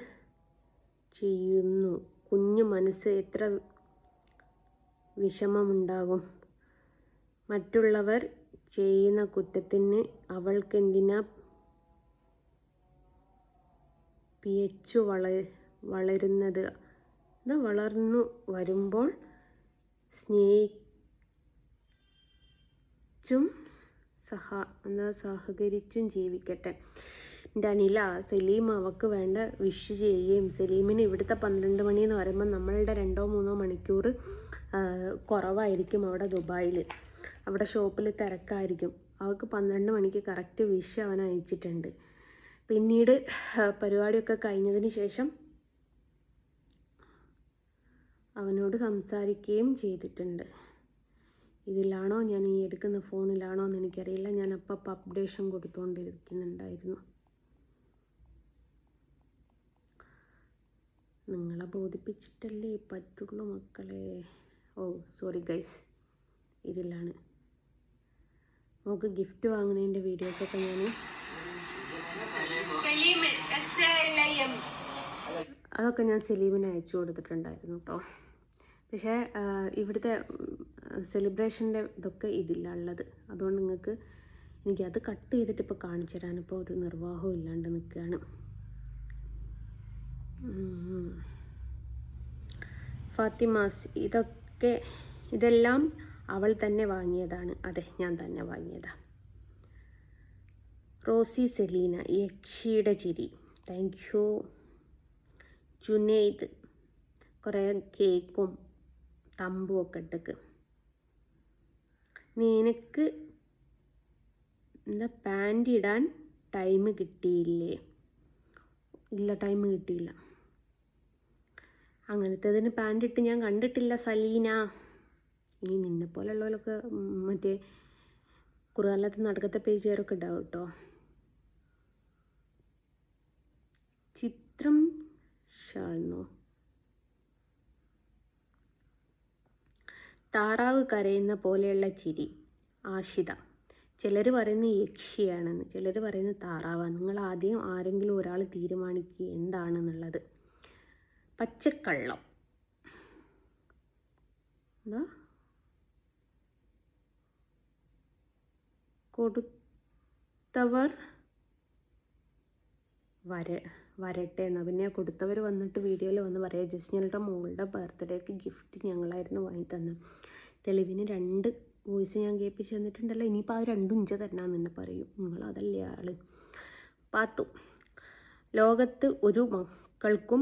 കുഞ്ഞു മനസ്സ് എത്ര വിഷമമുണ്ടാകും. മറ്റുള്ളവർ ചെയ്യുന്ന കുറ്റത്തിന് അവൾക്കെന്തിനാ പിയച്ചു വളരുന്നത്? വളർന്നു വരുമ്പോൾ സ്നേഹിച്ചും സഹകരിച്ചും ജീവിക്കട്ടെ. എൻ്റെ അനില, സലീം അവൾക്ക് വേണ്ട വിഷ് ചെയ്യുകയും സലീമിന് ഇവിടുത്തെ 12 മണി എന്ന് പറയുമ്പോൾ നമ്മളുടെ 2-3 മണിക്കൂർ കുറവായിരിക്കും അവിടെ ദുബായിൽ. അവിടെ ഷോപ്പിൽ തിരക്കായിരിക്കും. അവൾക്ക് 12 മണിക്ക് കറക്റ്റ് വിഷ് അവൻ അയച്ചിട്ടുണ്ട്. പിന്നീട് പരിപാടിയൊക്കെ കഴിഞ്ഞതിന് ശേഷം അവനോട് സംസാരിക്കുകയും ചെയ്തിട്ടുണ്ട്. ഇതിലാണോ ഞാൻ ഈ എടുക്കുന്ന ഫോണിലാണോ എന്ന് എനിക്കറിയില്ല. ഞാൻ അപ്പം അപ്ഡേഷൻ കൊടുത്തുകൊണ്ടിരിക്കുന്നുണ്ടായിരുന്നു. നിങ്ങളെ ബോധിപ്പിച്ചിട്ടല്ലേ പറ്റുള്ളൂ മക്കളെ. സോറി ഗൈസ്, ഇതിലാണ്. നമുക്ക് ഗിഫ്റ്റ് വാങ്ങുന്നതിൻ്റെ വീഡിയോസൊക്കെ ഞാൻ അതൊക്കെ ഞാൻ സലീമിന് അയച്ചു കൊടുത്തിട്ടുണ്ടായിരുന്നു കേട്ടോ. പക്ഷേ ഇവിടുത്തെ സെലിബ്രേഷൻ്റെ ഇതൊക്കെ ഇതില്ല ഉള്ളത്. അതുകൊണ്ട് എനിക്കത് കട്ട് ചെയ്തിട്ട് ഇപ്പോൾ കാണിച്ചു തരാനിപ്പോൾ ഒരു നിർവാഹവും ഇല്ലാണ്ട് നിൽക്കുകയാണ്. ഫാത്തിമാസ് ഇതെല്ലാം അവൾ തന്നെ വാങ്ങിയതാണ്. അതെ, ഞാൻ തന്നെ വാങ്ങിയതാണ്. റോസി സെലീന യക്ഷിയുടെ ചിരി, താങ്ക് യു. ജുനൈദ് കുറേ കേക്കും തമ്പും ഒക്കെ ഇട്ടക്ക്. നിനക്ക് എന്താ പാൻറ് ഇടാൻ ടൈം കിട്ടിയില്ലേ? ഇല്ല, ടൈം കിട്ടിയില്ല. അങ്ങനത്തേതിന് പാൻറ് ഇട്ട് ഞാൻ കണ്ടിട്ടില്ല സലീന. ഇനി നിന്നെ പോലെയുള്ളവരൊക്കെ മറ്റേ കുറുകാലത്ത് നടക്കത്തെ പേജുകാരൊക്കെ ഉണ്ടാവും കേട്ടോ. ചിത്രം ഷാൾന്നോ? താറാവ് കരയുന്ന പോലെയുള്ള ചിരി, ആഷിത. ചിലർ പറയുന്നത് യക്ഷിയാണെന്ന്, ചിലർ പറയുന്നത് താറാവാണ്. നിങ്ങൾ ആദ്യം ആരെങ്കിലും ഒരാൾ തീരുമാനിക്കുക എന്താണെന്നുള്ളത്. പച്ചക്കള്ളം എന്താ? കൊടുത്തവർ വരട്ടെ എന്നാ. പിന്നെ കൊടുത്തവർ വന്നിട്ട് വീഡിയോയിൽ വന്ന് പറയാം, ജസ്നയുടെ മോളുടെ ബർത്ത്ഡേക്ക് ഗിഫ്റ്റ് ഞങ്ങളായിരുന്നു വാങ്ങി തന്നത്. തെളിവിന് 2 വോയിസ് ഞാൻ കേൾപ്പിച്ച് തന്നിട്ടുണ്ടല്ലോ. ഇനിയിപ്പോൾ ആ 2 ഇഞ്ച തന്നാന്ന് തന്നെ പറയും. നിങ്ങളതല്ലേ ആള്. പാത്തു, ലോകത്ത് ഒരു മക്കൾക്കും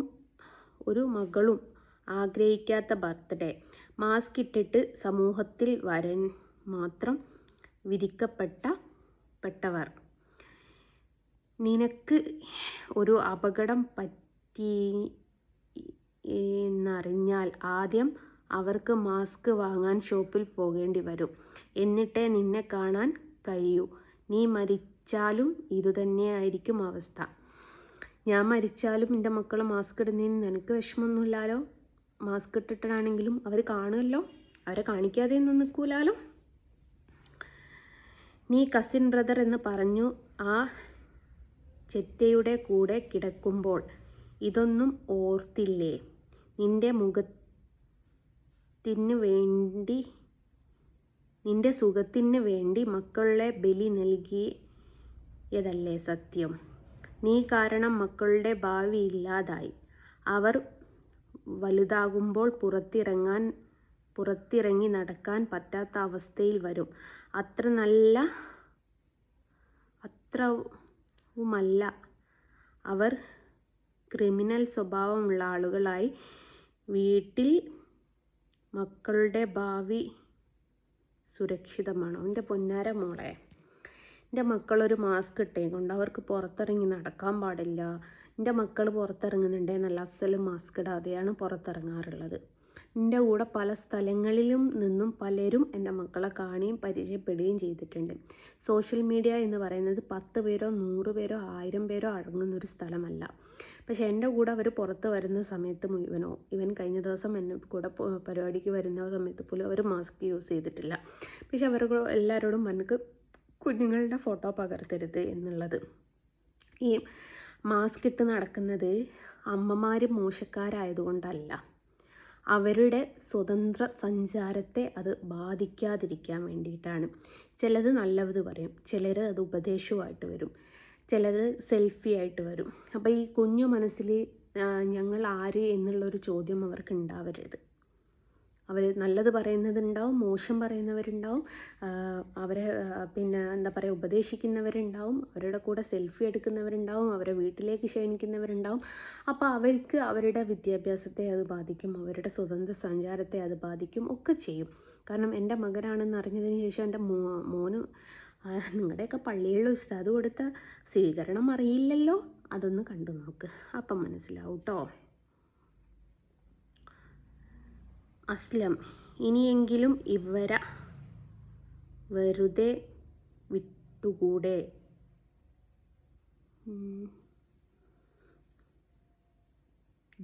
ഒരു മകളും ആഗ്രഹിക്കാത്ത ബർത്ത്ഡേ. മാസ്ക് ഇട്ടിട്ട് സമൂഹത്തിൽ വരാൻ മാത്രം വിധിക്കപ്പെട്ടവർ. നിനക്ക് ഒരു അപകടം പറ്റിയെന്നറിഞ്ഞാൽ ആദ്യം അവർക്ക് മാസ്ക് വാങ്ങാൻ ഷോപ്പിൽ പോകേണ്ടി വരും. എന്നിട്ടേ നിന്നെ കാണാൻ കഴിയൂ. നീ മരിച്ചാലും ഇതുതന്നെയായിരിക്കും അവസ്ഥ. ഞാൻ മരിച്ചാലും എൻ്റെ മക്കൾ മാസ്ക് ഇടുന്നതിന് നിനക്ക് വിഷമമൊന്നുമില്ലല്ലോ. മാസ്ക് ഇട്ടിട്ടാണെങ്കിലും അവർ കാണുമല്ലോ, അവരെ കാണിക്കാതെ ഒന്നും നിൽക്കൂലല്ലോ. നീ കസിൻ ബ്രദർ എന്ന് പറഞ്ഞു ആ ചെറ്റയുടെ കൂടെ കിടക്കുമ്പോൾ ഇതൊന്നും ഓർത്തില്ലേ? നിന്റെ സുഖത്തിന് വേണ്ടി മക്കളെ ബലി നൽകിയതല്ലേ സത്യം? നീ കാരണം മക്കളുടെ ഭാവി ഇല്ലാതായി. അവർ വലുതാകുമ്പോൾ പുറത്തിറങ്ങി നടക്കാൻ പറ്റാത്ത അവസ്ഥയിൽ വരും. അത്രവുമല്ല, അവർ ക്രിമിനൽ സ്വഭാവമുള്ള ആളുകളായി. വീട്ടിൽ മക്കളുടെ ഭാവി സുരക്ഷിതമാണോ? എൻ്റെ പൊന്നാര മോളെ, എൻ്റെ മക്കളൊരു മാസ്ക് ഇട്ടേ കൊണ്ട് അവർക്ക് പുറത്തിറങ്ങി നടക്കാൻ പാടില്ല. എൻ്റെ മക്കൾ പുറത്തിറങ്ങുന്നുണ്ടേ നല്ല അസല് മാസ്ക് ഇടാതെയാണ് പുറത്തിറങ്ങാറുള്ളത്. എൻ്റെ കൂടെ പല സ്ഥലങ്ങളിലും നിന്നും പലരും എൻ്റെ മക്കളെ കാണുകയും പരിചയപ്പെടുകയും ചെയ്തിട്ടുണ്ട്. സോഷ്യൽ മീഡിയ എന്ന് പറയുന്നത് 10 പേരോ 100 പേരോ 1000 പേരോ അടങ്ങുന്നൊരു സ്ഥലമല്ല. പക്ഷേ എൻ്റെ കൂടെ അവർ പുറത്ത് വരുന്ന സമയത്ത് മുഴുവനോ, ഇവൻ കഴിഞ്ഞ ദിവസം എന്നെ കൂടെ പരിപാടിക്ക് വരുന്ന സമയത്ത് പോലും അവർ മാസ്ക് യൂസ് ചെയ്തിട്ടില്ല. പക്ഷെ അവർ എല്ലാവരോടും എനിക്ക് കുഞ്ഞുങ്ങളുടെ ഫോട്ടോ പകർത്തരുത് എന്നുള്ളത്. ഈ മാസ്ക് ഇട്ട് നടക്കുന്നത് അമ്മമാർ മോശക്കാരായതുകൊണ്ടല്ല, അവരുടെ സ്വതന്ത്ര സഞ്ചാരത്തെ അത് ബാധിക്കാതിരിക്കാൻ വേണ്ടിയിട്ടാണ്. ചിലത് നല്ലത് പറയും, ചിലർ അത് ഉപദേശവുമായിട്ട് വരും, ചിലർ സെൽഫി ആയിട്ട് വരും. അപ്പോൾ ഈ കുഞ്ഞു മനസ്സിൽ ഞങ്ങൾ ആര് എന്നുള്ളൊരു ചോദ്യം അവർക്ക് ഉണ്ടാവരുത്. അവർ നല്ലത് പറയുന്നതുണ്ടാവും, മോശം പറയുന്നവരുണ്ടാവും, അവരെ എന്താ പറയുക ഉപദേശിക്കുന്നവരുണ്ടാവും, അവരുടെ കൂടെ സെൽഫി എടുക്കുന്നവരുണ്ടാവും, അവരെ വീട്ടിലേക്ക് ക്ഷണിക്കുന്നവരുണ്ടാവും. അപ്പോൾ അവർക്ക് അവരുടെ വിദ്യാഭ്യാസത്തെ അത് ബാധിക്കും, അവരുടെ സ്വതന്ത്ര സഞ്ചാരത്തെ അത് ബാധിക്കും ഒക്കെ ചെയ്യും. കാരണം എൻ്റെ മകനാണെന്ന് അറിഞ്ഞതിന് ശേഷം എൻ്റെ മോന് നിങ്ങളുടെയൊക്കെ പള്ളിയിലുള്ള ഉസ്താദ് കൊടുത്ത സ്വീകരണം അറിയില്ലല്ലോ, അതൊന്ന് കണ്ടു നോക്ക്, അപ്പം മനസ്സിലാവും കേട്ടോ. അസ്ലം, ഇനിയെങ്കിലും ഇവരെ വെറുതെ വിട്ടുകൂടെ?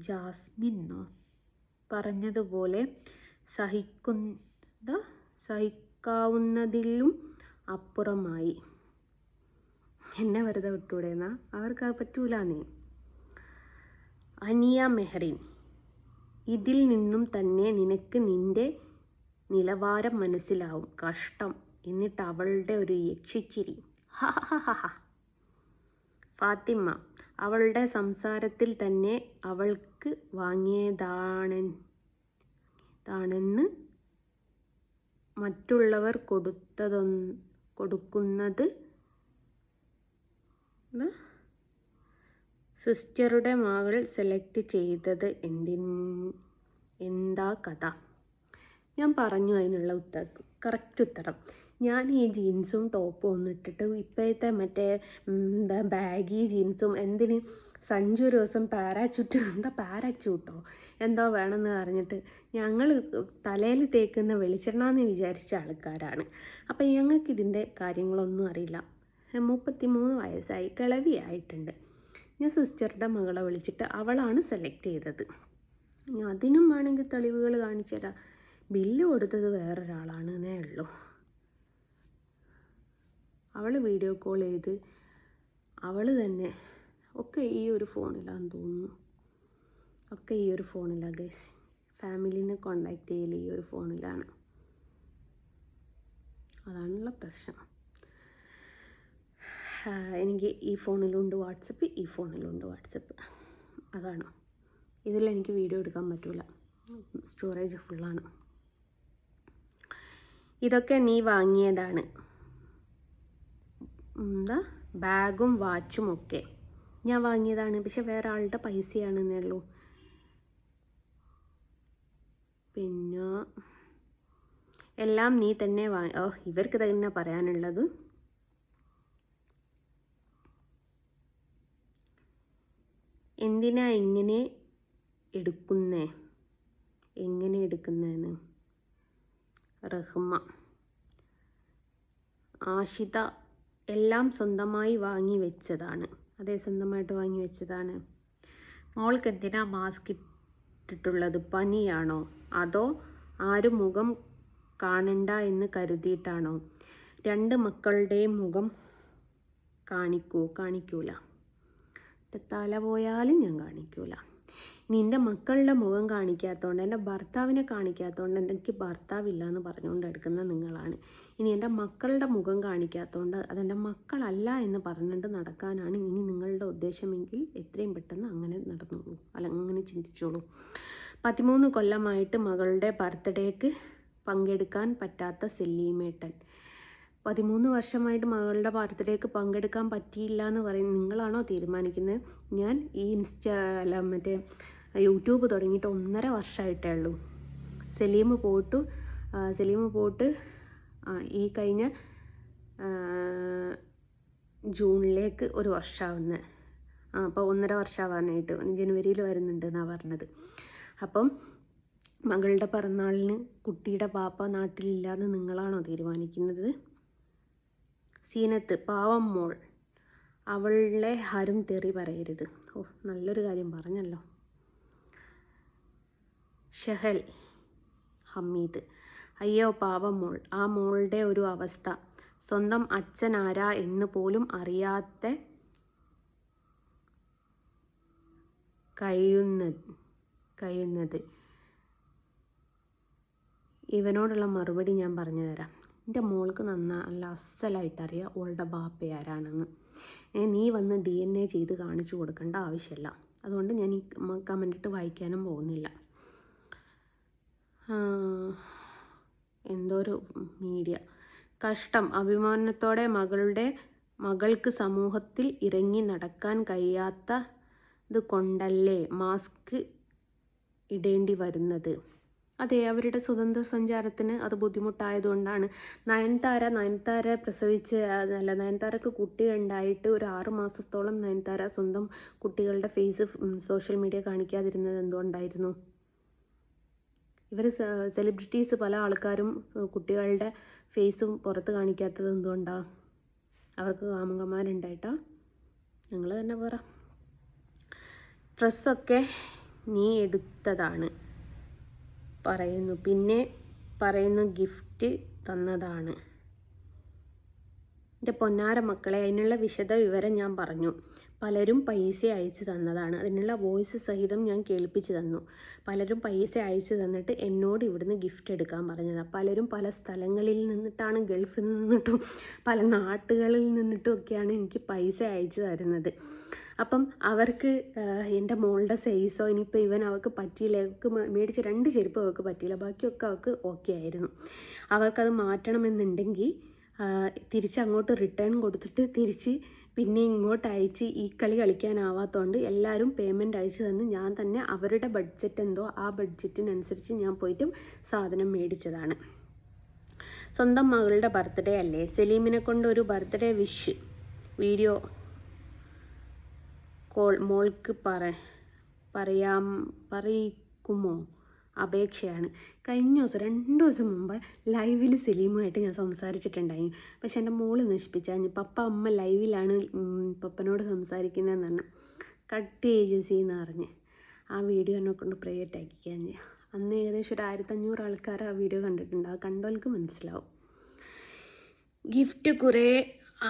ജാസ്മിന്നോ പറഞ്ഞതുപോലെ സഹിക്കാവുന്നതിലും അപ്പുറമായി. എന്നെ വെറുതെ വിട്ടൂടെന്നാ? അവർക്ക് അത് പറ്റൂലെന്നേ. അനിയ മെഹറിൻ, ഇതിൽ നിന്നും തന്നെ നിനക്ക് നിന്റെ നിലവാരം മനസ്സിലാവും. കഷ്ടം. എന്നിട്ട് അവളുടെ ഒരു യക്ഷിച്ചിരി. ഫാത്തിമ, അവളുടെ സംസാരത്തിൽ തന്നെ അവൾക്ക് വാങ്ങിയതാണെന്ന് മറ്റുള്ളവർ കൊടുക്കുന്നത് സിസ്റ്ററുടെ മകൾ സെലക്ട് ചെയ്തത് എന്താ കഥ? ഞാൻ പറഞ്ഞു അതിനുള്ള കറക്റ്റ് ഉത്തരം. ഞാൻ ഈ ജീൻസും ടോപ്പും ഒന്നും ഇട്ടിട്ട് ഇപ്പോഴത്തെ മറ്റേ ബാഗി ജീൻസും എന്തിന് സഞ്ജു ഒരു ദിവസം പാരാച്ചൂട്ടോ എന്തോ വേണമെന്ന് പറഞ്ഞിട്ട് ഞങ്ങൾ തലയിൽ തേക്കുന്ന വെളിച്ചെണ്ണ എന്ന് വിചാരിച്ച ആൾക്കാരാണ്. അപ്പം ഞങ്ങൾക്ക് ഇതിൻ്റെ കാര്യങ്ങളൊന്നും അറിയില്ല. 33 വയസ്സായി, കിളവിയായിട്ടുണ്ട്. ഞാൻ സിസ്റ്ററുടെ മകളെ വിളിച്ചിട്ട് അവളാണ് സെലക്ട് ചെയ്തത്. അതിനും വേണമെങ്കിൽ തെളിവുകൾ കാണിച്ചു തരാം. ബില്ല് കൊടുത്തത് വേറൊരാളാണ് എന്നേ ഉള്ളൂ. അവൾ വീഡിയോ കോൾ ചെയ്ത് അവൾ തന്നെ ഒക്കെ ഈ ഒരു ഫോണിലാണെന്ന് തോന്നുന്നു. ഒക്കെ ഈ ഒരു ഫോണിലാണ് ഗൈസ്. ഫാമിലിനെ കോണ്ടാക്ട് ചെയ്യൽ ഈ ഒരു ഫോണിലാണ്. അതാണുള്ള പ്രശ്നം. എനിക്ക് ഈ ഫോണിലുണ്ട് വാട്സപ്പ്, ഈ ഫോണിലുണ്ട് വാട്സപ്പ്. അതാണ്. ഇതിലെനിക്ക് വീഡിയോ എടുക്കാൻ പറ്റില്ല, സ്റ്റോറേജ് ഫുള്ളാണ്. ഇതൊക്കെ നീ വാങ്ങിയതാണ്, ബാഗും വാച്ചും ഒക്കെ ഞാൻ വാങ്ങിയതാണ്. പക്ഷെ വേറെ ആളുടെ പൈസയാണെന്നേ ഉള്ളൂ. പിന്നെ എല്ലാം നീ തന്നെ ഇവർക്ക് തന്നെ പറയാനുള്ളത്. എന്തിനാ എങ്ങനെ എടുക്കുന്നതെന്ന് റഹ്മ. ആഷിത, എല്ലാം സ്വന്തമായി വാങ്ങി വെച്ചതാണ്. അതെ, സ്വന്തമായിട്ട് വാങ്ങി വെച്ചതാണ്. മോൾക്ക് എന്തിനാ മാസ്ക് ഇട്ടിട്ടുള്ളത്? പനിയാണോ അതോ ആരും മുഖം കാണണ്ട എന്ന് കരുതിയിട്ടാണോ? 2 മക്കളുടെയും മുഖം കാണിക്കൂല. തല പോയാലും ഞാൻ കാണിക്കൂല. നിൻ്റെ മക്കളുടെ മുഖം കാണിക്കാത്തതുകൊണ്ട്, എൻ്റെ ഭർത്താവിനെ കാണിക്കാത്തതുകൊണ്ട് എനിക്ക് ഭർത്താവില്ല എന്ന് പറഞ്ഞുകൊണ്ട് എടുക്കുന്ന നിങ്ങളാണ്. ഇനി എൻ്റെ മക്കളുടെ മുഖം കാണിക്കാത്തതുകൊണ്ട് അതെൻ്റെ മക്കളല്ല എന്ന് പറഞ്ഞിട്ട് നടക്കാനാണ് ഇനി നിങ്ങളുടെ ഉദ്ദേശമെങ്കിൽ എത്രയും പെട്ടെന്ന് അങ്ങനെ നടന്നോളൂ, അങ്ങനെ ചിന്തിച്ചോളൂ. 13 കൊല്ലമായിട്ട് മകളുടെ ബർത്ത്ഡേക്ക് പങ്കെടുക്കാൻ പറ്റാത്ത സെല്ലീമേട്ടൻ. 13 വർഷമായിട്ട് മകളുടെ ബർത്ത്ഡേക്ക് പങ്കെടുക്കാൻ പറ്റിയില്ല എന്ന് പറയുന്നത് നിങ്ങളാണോ തീരുമാനിക്കുന്നത്? ഞാൻ ഈ മറ്റേ യൂട്യൂബ് തുടങ്ങിയിട്ട് 1.5 വർഷമായിട്ടേ ഉള്ളൂ. സലീം പോയിട്ട് ഈ കഴിഞ്ഞ ജൂണിലേക്ക് 1 വർഷമാവുന്നത്. അപ്പോൾ 1.5 വർഷമാവാനായിട്ട് ജനുവരിയിൽ വരുന്നുണ്ട് എന്നാണ് പറഞ്ഞത്. അപ്പം മകളുടെ പിറന്നാളിന് കുട്ടിയുടെ പാപ്പ നാട്ടിലില്ലാന്ന് നിങ്ങളാണോ തീരുമാനിക്കുന്നത്? സീനത്ത്, പാവം മോൾ, അവളെ ആരും തെറി പറയരുത്. നല്ലൊരു കാര്യം പറഞ്ഞല്ലോ. ഷെഹൽ ഹമീദ്, അയ്യോ പാവം മോൾ, ആ മോളുടെ ഒരു അവസ്ഥ, സ്വന്തം അച്ഛൻ ആരാ എന്ന് പോലും അറിയാത്ത കഴിയുന്നത്. ഇവനോടുള്ള മറുപടി ഞാൻ പറഞ്ഞു തരാം. എൻ്റെ മോൾക്ക് നല്ല അസലായിട്ട് അറിയാം ഓളുടെ ബാപ്പ ആരാണെന്ന്. നീ വന്ന് DNA ചെയ്ത് കാണിച്ചു കൊടുക്കേണ്ട ആവശ്യമില്ല. അതുകൊണ്ട് ഞാൻ ഈ കമൻറ്റിട്ട് വായിക്കാനും പോകുന്നില്ല. എന്തോരു മീഡിയ കഷ്ടം. അഭിമാനത്തോടെ മകൾക്ക് സമൂഹത്തിൽ ഇറങ്ങി നടക്കാൻ കഴിയാത്തത് കൊണ്ടല്ലേ മാസ്ക് ഇടേണ്ടി വരുന്നത്? അതെ, അവരുടെ സ്വതന്ത്ര സഞ്ചാരത്തിന് അത് ബുദ്ധിമുട്ടായതുകൊണ്ടാണ്. നയൻതാര പ്രസവിച്ച് നയൻതാരക്ക് കുട്ടി ഉണ്ടായിട്ട് ഒരു 6 മാസത്തോളം നയൻതാര സ്വന്തം കുട്ടികളുടെ ഫേസ് സോഷ്യൽ മീഡിയ കാണിക്കാതിരുന്നത് എന്തുകൊണ്ടായിരുന്നു? ഇവർ സെലിബ്രിറ്റീസ് പല ആൾക്കാരും കുട്ടികളുടെ ഫേസും പുറത്ത് കാണിക്കാത്തത് എന്തുകൊണ്ടാണ്? അവർക്ക് കാമുകന്മാരുണ്ടായിട്ടാ? നിങ്ങൾ തന്നെ പറ. ഡ്രസ്സൊക്കെ നീ എടുത്തതാണ് പറയുന്നു, പിന്നെ പറയുന്നു ഗിഫ്റ്റ് തന്നതാണ്. എൻ്റെ പൊന്നാര മക്കളെ, അതിനുള്ള വിശദ വിവരം ഞാൻ പറഞ്ഞു. പലരും പൈസ അയച്ചു തന്നതാണ്. അതിനുള്ള വോയിസ് സഹിതം ഞാൻ കേൾപ്പിച്ച് തന്നു. പലരും പൈസ അയച്ചു തന്നിട്ട് എന്നോട് ഇവിടുന്ന് ഗിഫ്റ്റ് എടുക്കാൻ പറഞ്ഞതാണ്. പലരും പല സ്ഥലങ്ങളിൽ നിന്നിട്ടാണ്, ഗൾഫിൽ നിന്നിട്ടും പല നാട്ടുകളിൽ നിന്നിട്ടും ഒക്കെയാണ് എനിക്ക് പൈസ അയച്ചു തരുന്നത്. അപ്പം അവർക്ക് എൻ്റെ മോളുടെ സൈസോ ഇനിയിപ്പോൾ ഇവൻ അവൾക്ക് പറ്റിയില്ല, അവൾക്ക് മേടിച്ച 2 ചെരുപ്പ് അവൾക്ക് പറ്റിയില്ല, ബാക്കിയൊക്കെ അവൾക്ക് ഓക്കെ ആയിരുന്നു. അവർക്കത് മാറ്റണമെന്നുണ്ടെങ്കിൽ തിരിച്ചങ്ങോട്ട് റിട്ടേൺ കൊടുത്തിട്ട് തിരിച്ച് പിന്നെ ഇങ്ങോട്ട് അയച്ച് ഈ കളി കളിക്കാനാവാത്തതുകൊണ്ട് എല്ലാവരും പേയ്മെൻറ്റ് അയച്ചു തന്ന് ഞാൻ തന്നെ അവരുടെ ബഡ്ജറ്റ് എന്തോ ആ ബഡ്ജറ്റിനനുസരിച്ച് ഞാൻ പോയിട്ടും സാധനം മേടിച്ചതാണ്. സ്വന്തം മകളുടെ ബർത്ത്ഡേ അല്ലേ, സലീമിനെ കൊണ്ട് ഒരു ബർത്ത്ഡേ വിഷ് വീഡിയോ കോൾ മോൾക്ക് പറയിക്കുമോ അപേക്ഷയാണ്. കഴിഞ്ഞ ദിവസം 2 ദിവസം മുമ്പ് ലൈവിൽ സലീമുമായിട്ട് ഞാൻ സംസാരിച്ചിട്ടുണ്ടായി. പക്ഷെ എൻ്റെ മോള് നശിപ്പിച്ചാൽ പപ്പ അമ്മ ലൈവിലാണ് പപ്പനോട് സംസാരിക്കുന്നതെന്ന് പറഞ്ഞു കട്ട് ഏജൻസി എന്ന് പറഞ്ഞ് ആ വീഡിയോ എന്നെ കൊണ്ട് പ്രൈവറ്റ് ആക്കിക്കാൻ. അന്ന് ഏകദേശം ഒരു 1500 ആൾക്കാർ ആ വീഡിയോ കണ്ടിട്ടുണ്ട്. അത് കണ്ടവർക്ക് മനസ്സിലാവും. ഗിഫ്റ്റ് കുറേ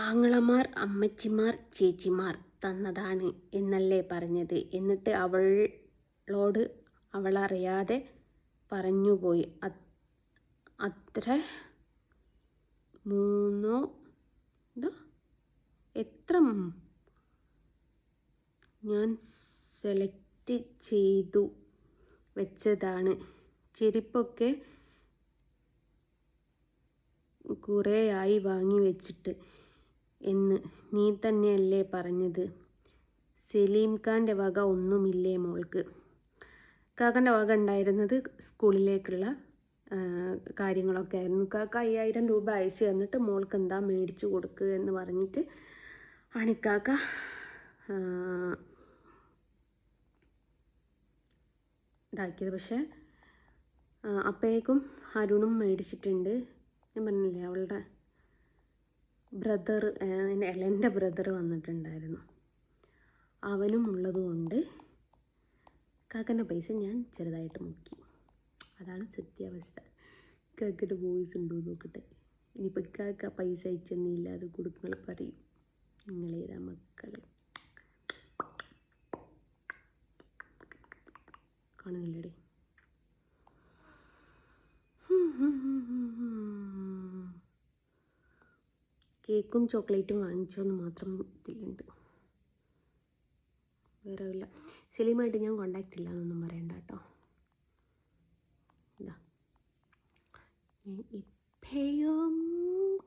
ആങ്ങളമാർ, അമ്മച്ചിമാർ, ചേച്ചിമാർ തന്നതാണ് എന്നല്ലേ പറഞ്ഞത്. എന്നിട്ട് അവളോട് അവളറിയാതെ പറഞ്ഞുപോയി അത്ര 3 എത്ര ഞാൻ സെലക്ട് ചെയ്തു വെച്ചതാണ്. ചെരുപ്പൊക്കെ കുറേയായി വാങ്ങി വെച്ചിട്ട് എന്ന് നീ തന്നെയല്ലേ പറഞ്ഞത്. സലീം ഖാൻ്റെ വക ഒന്നുമില്ലേ മോൾക്ക്? കാക്കൻ്റെ വക ഉണ്ടായിരുന്നത് സ്കൂളിലേക്കുള്ള കാര്യങ്ങളൊക്കെ ആയിരുന്നു. കാക്ക 5000 രൂപ അയച്ചു തന്നിട്ട് മോൾക്ക് എന്താ മേടിച്ചു കൊടുക്കുക എന്ന് പറഞ്ഞിട്ട് അണിക്കാക്ക ഇതാക്കിയത്. പക്ഷേ അപ്പോഴേക്കും അരുണും മേടിച്ചിട്ടുണ്ട്. ഞാൻ പറഞ്ഞില്ലേ അവളുടെ ബ്രദർ, എൻ്റെ ബ്രദർ വന്നിട്ടുണ്ടായിരുന്നു. അവനും ഉള്ളതുകൊണ്ട് കാക്കൻ്റെ പൈസ ഞാൻ ചെറുതായിട്ട് മുക്കി. അതാണ് സത്യാവസ്ഥ. കാക്കൻ്റെ വോയിസ് ഉണ്ടോ നോക്കട്ടെ. ഇനിയിപ്പോൾ കാക്ക പൈസ അയച്ചെന്നില്ല, അത് കൊടുങ്ങൾ പറയും. നിങ്ങളേതാ മക്കൾ കാണുന്നില്ലടേ. കേക്കും ചോക്ലേറ്റും വാങ്ങിച്ചോന്ന് മാത്രം ഇതിലുണ്ട്, വേറെ ഇല്ല. സലീമായിട്ട് ഞാൻ കോണ്ടാക്റ്റ് ഇല്ല എന്നൊന്നും പറയണ്ട കേട്ടോ. ഇതാ ഞാൻ ഇപ്പോഴും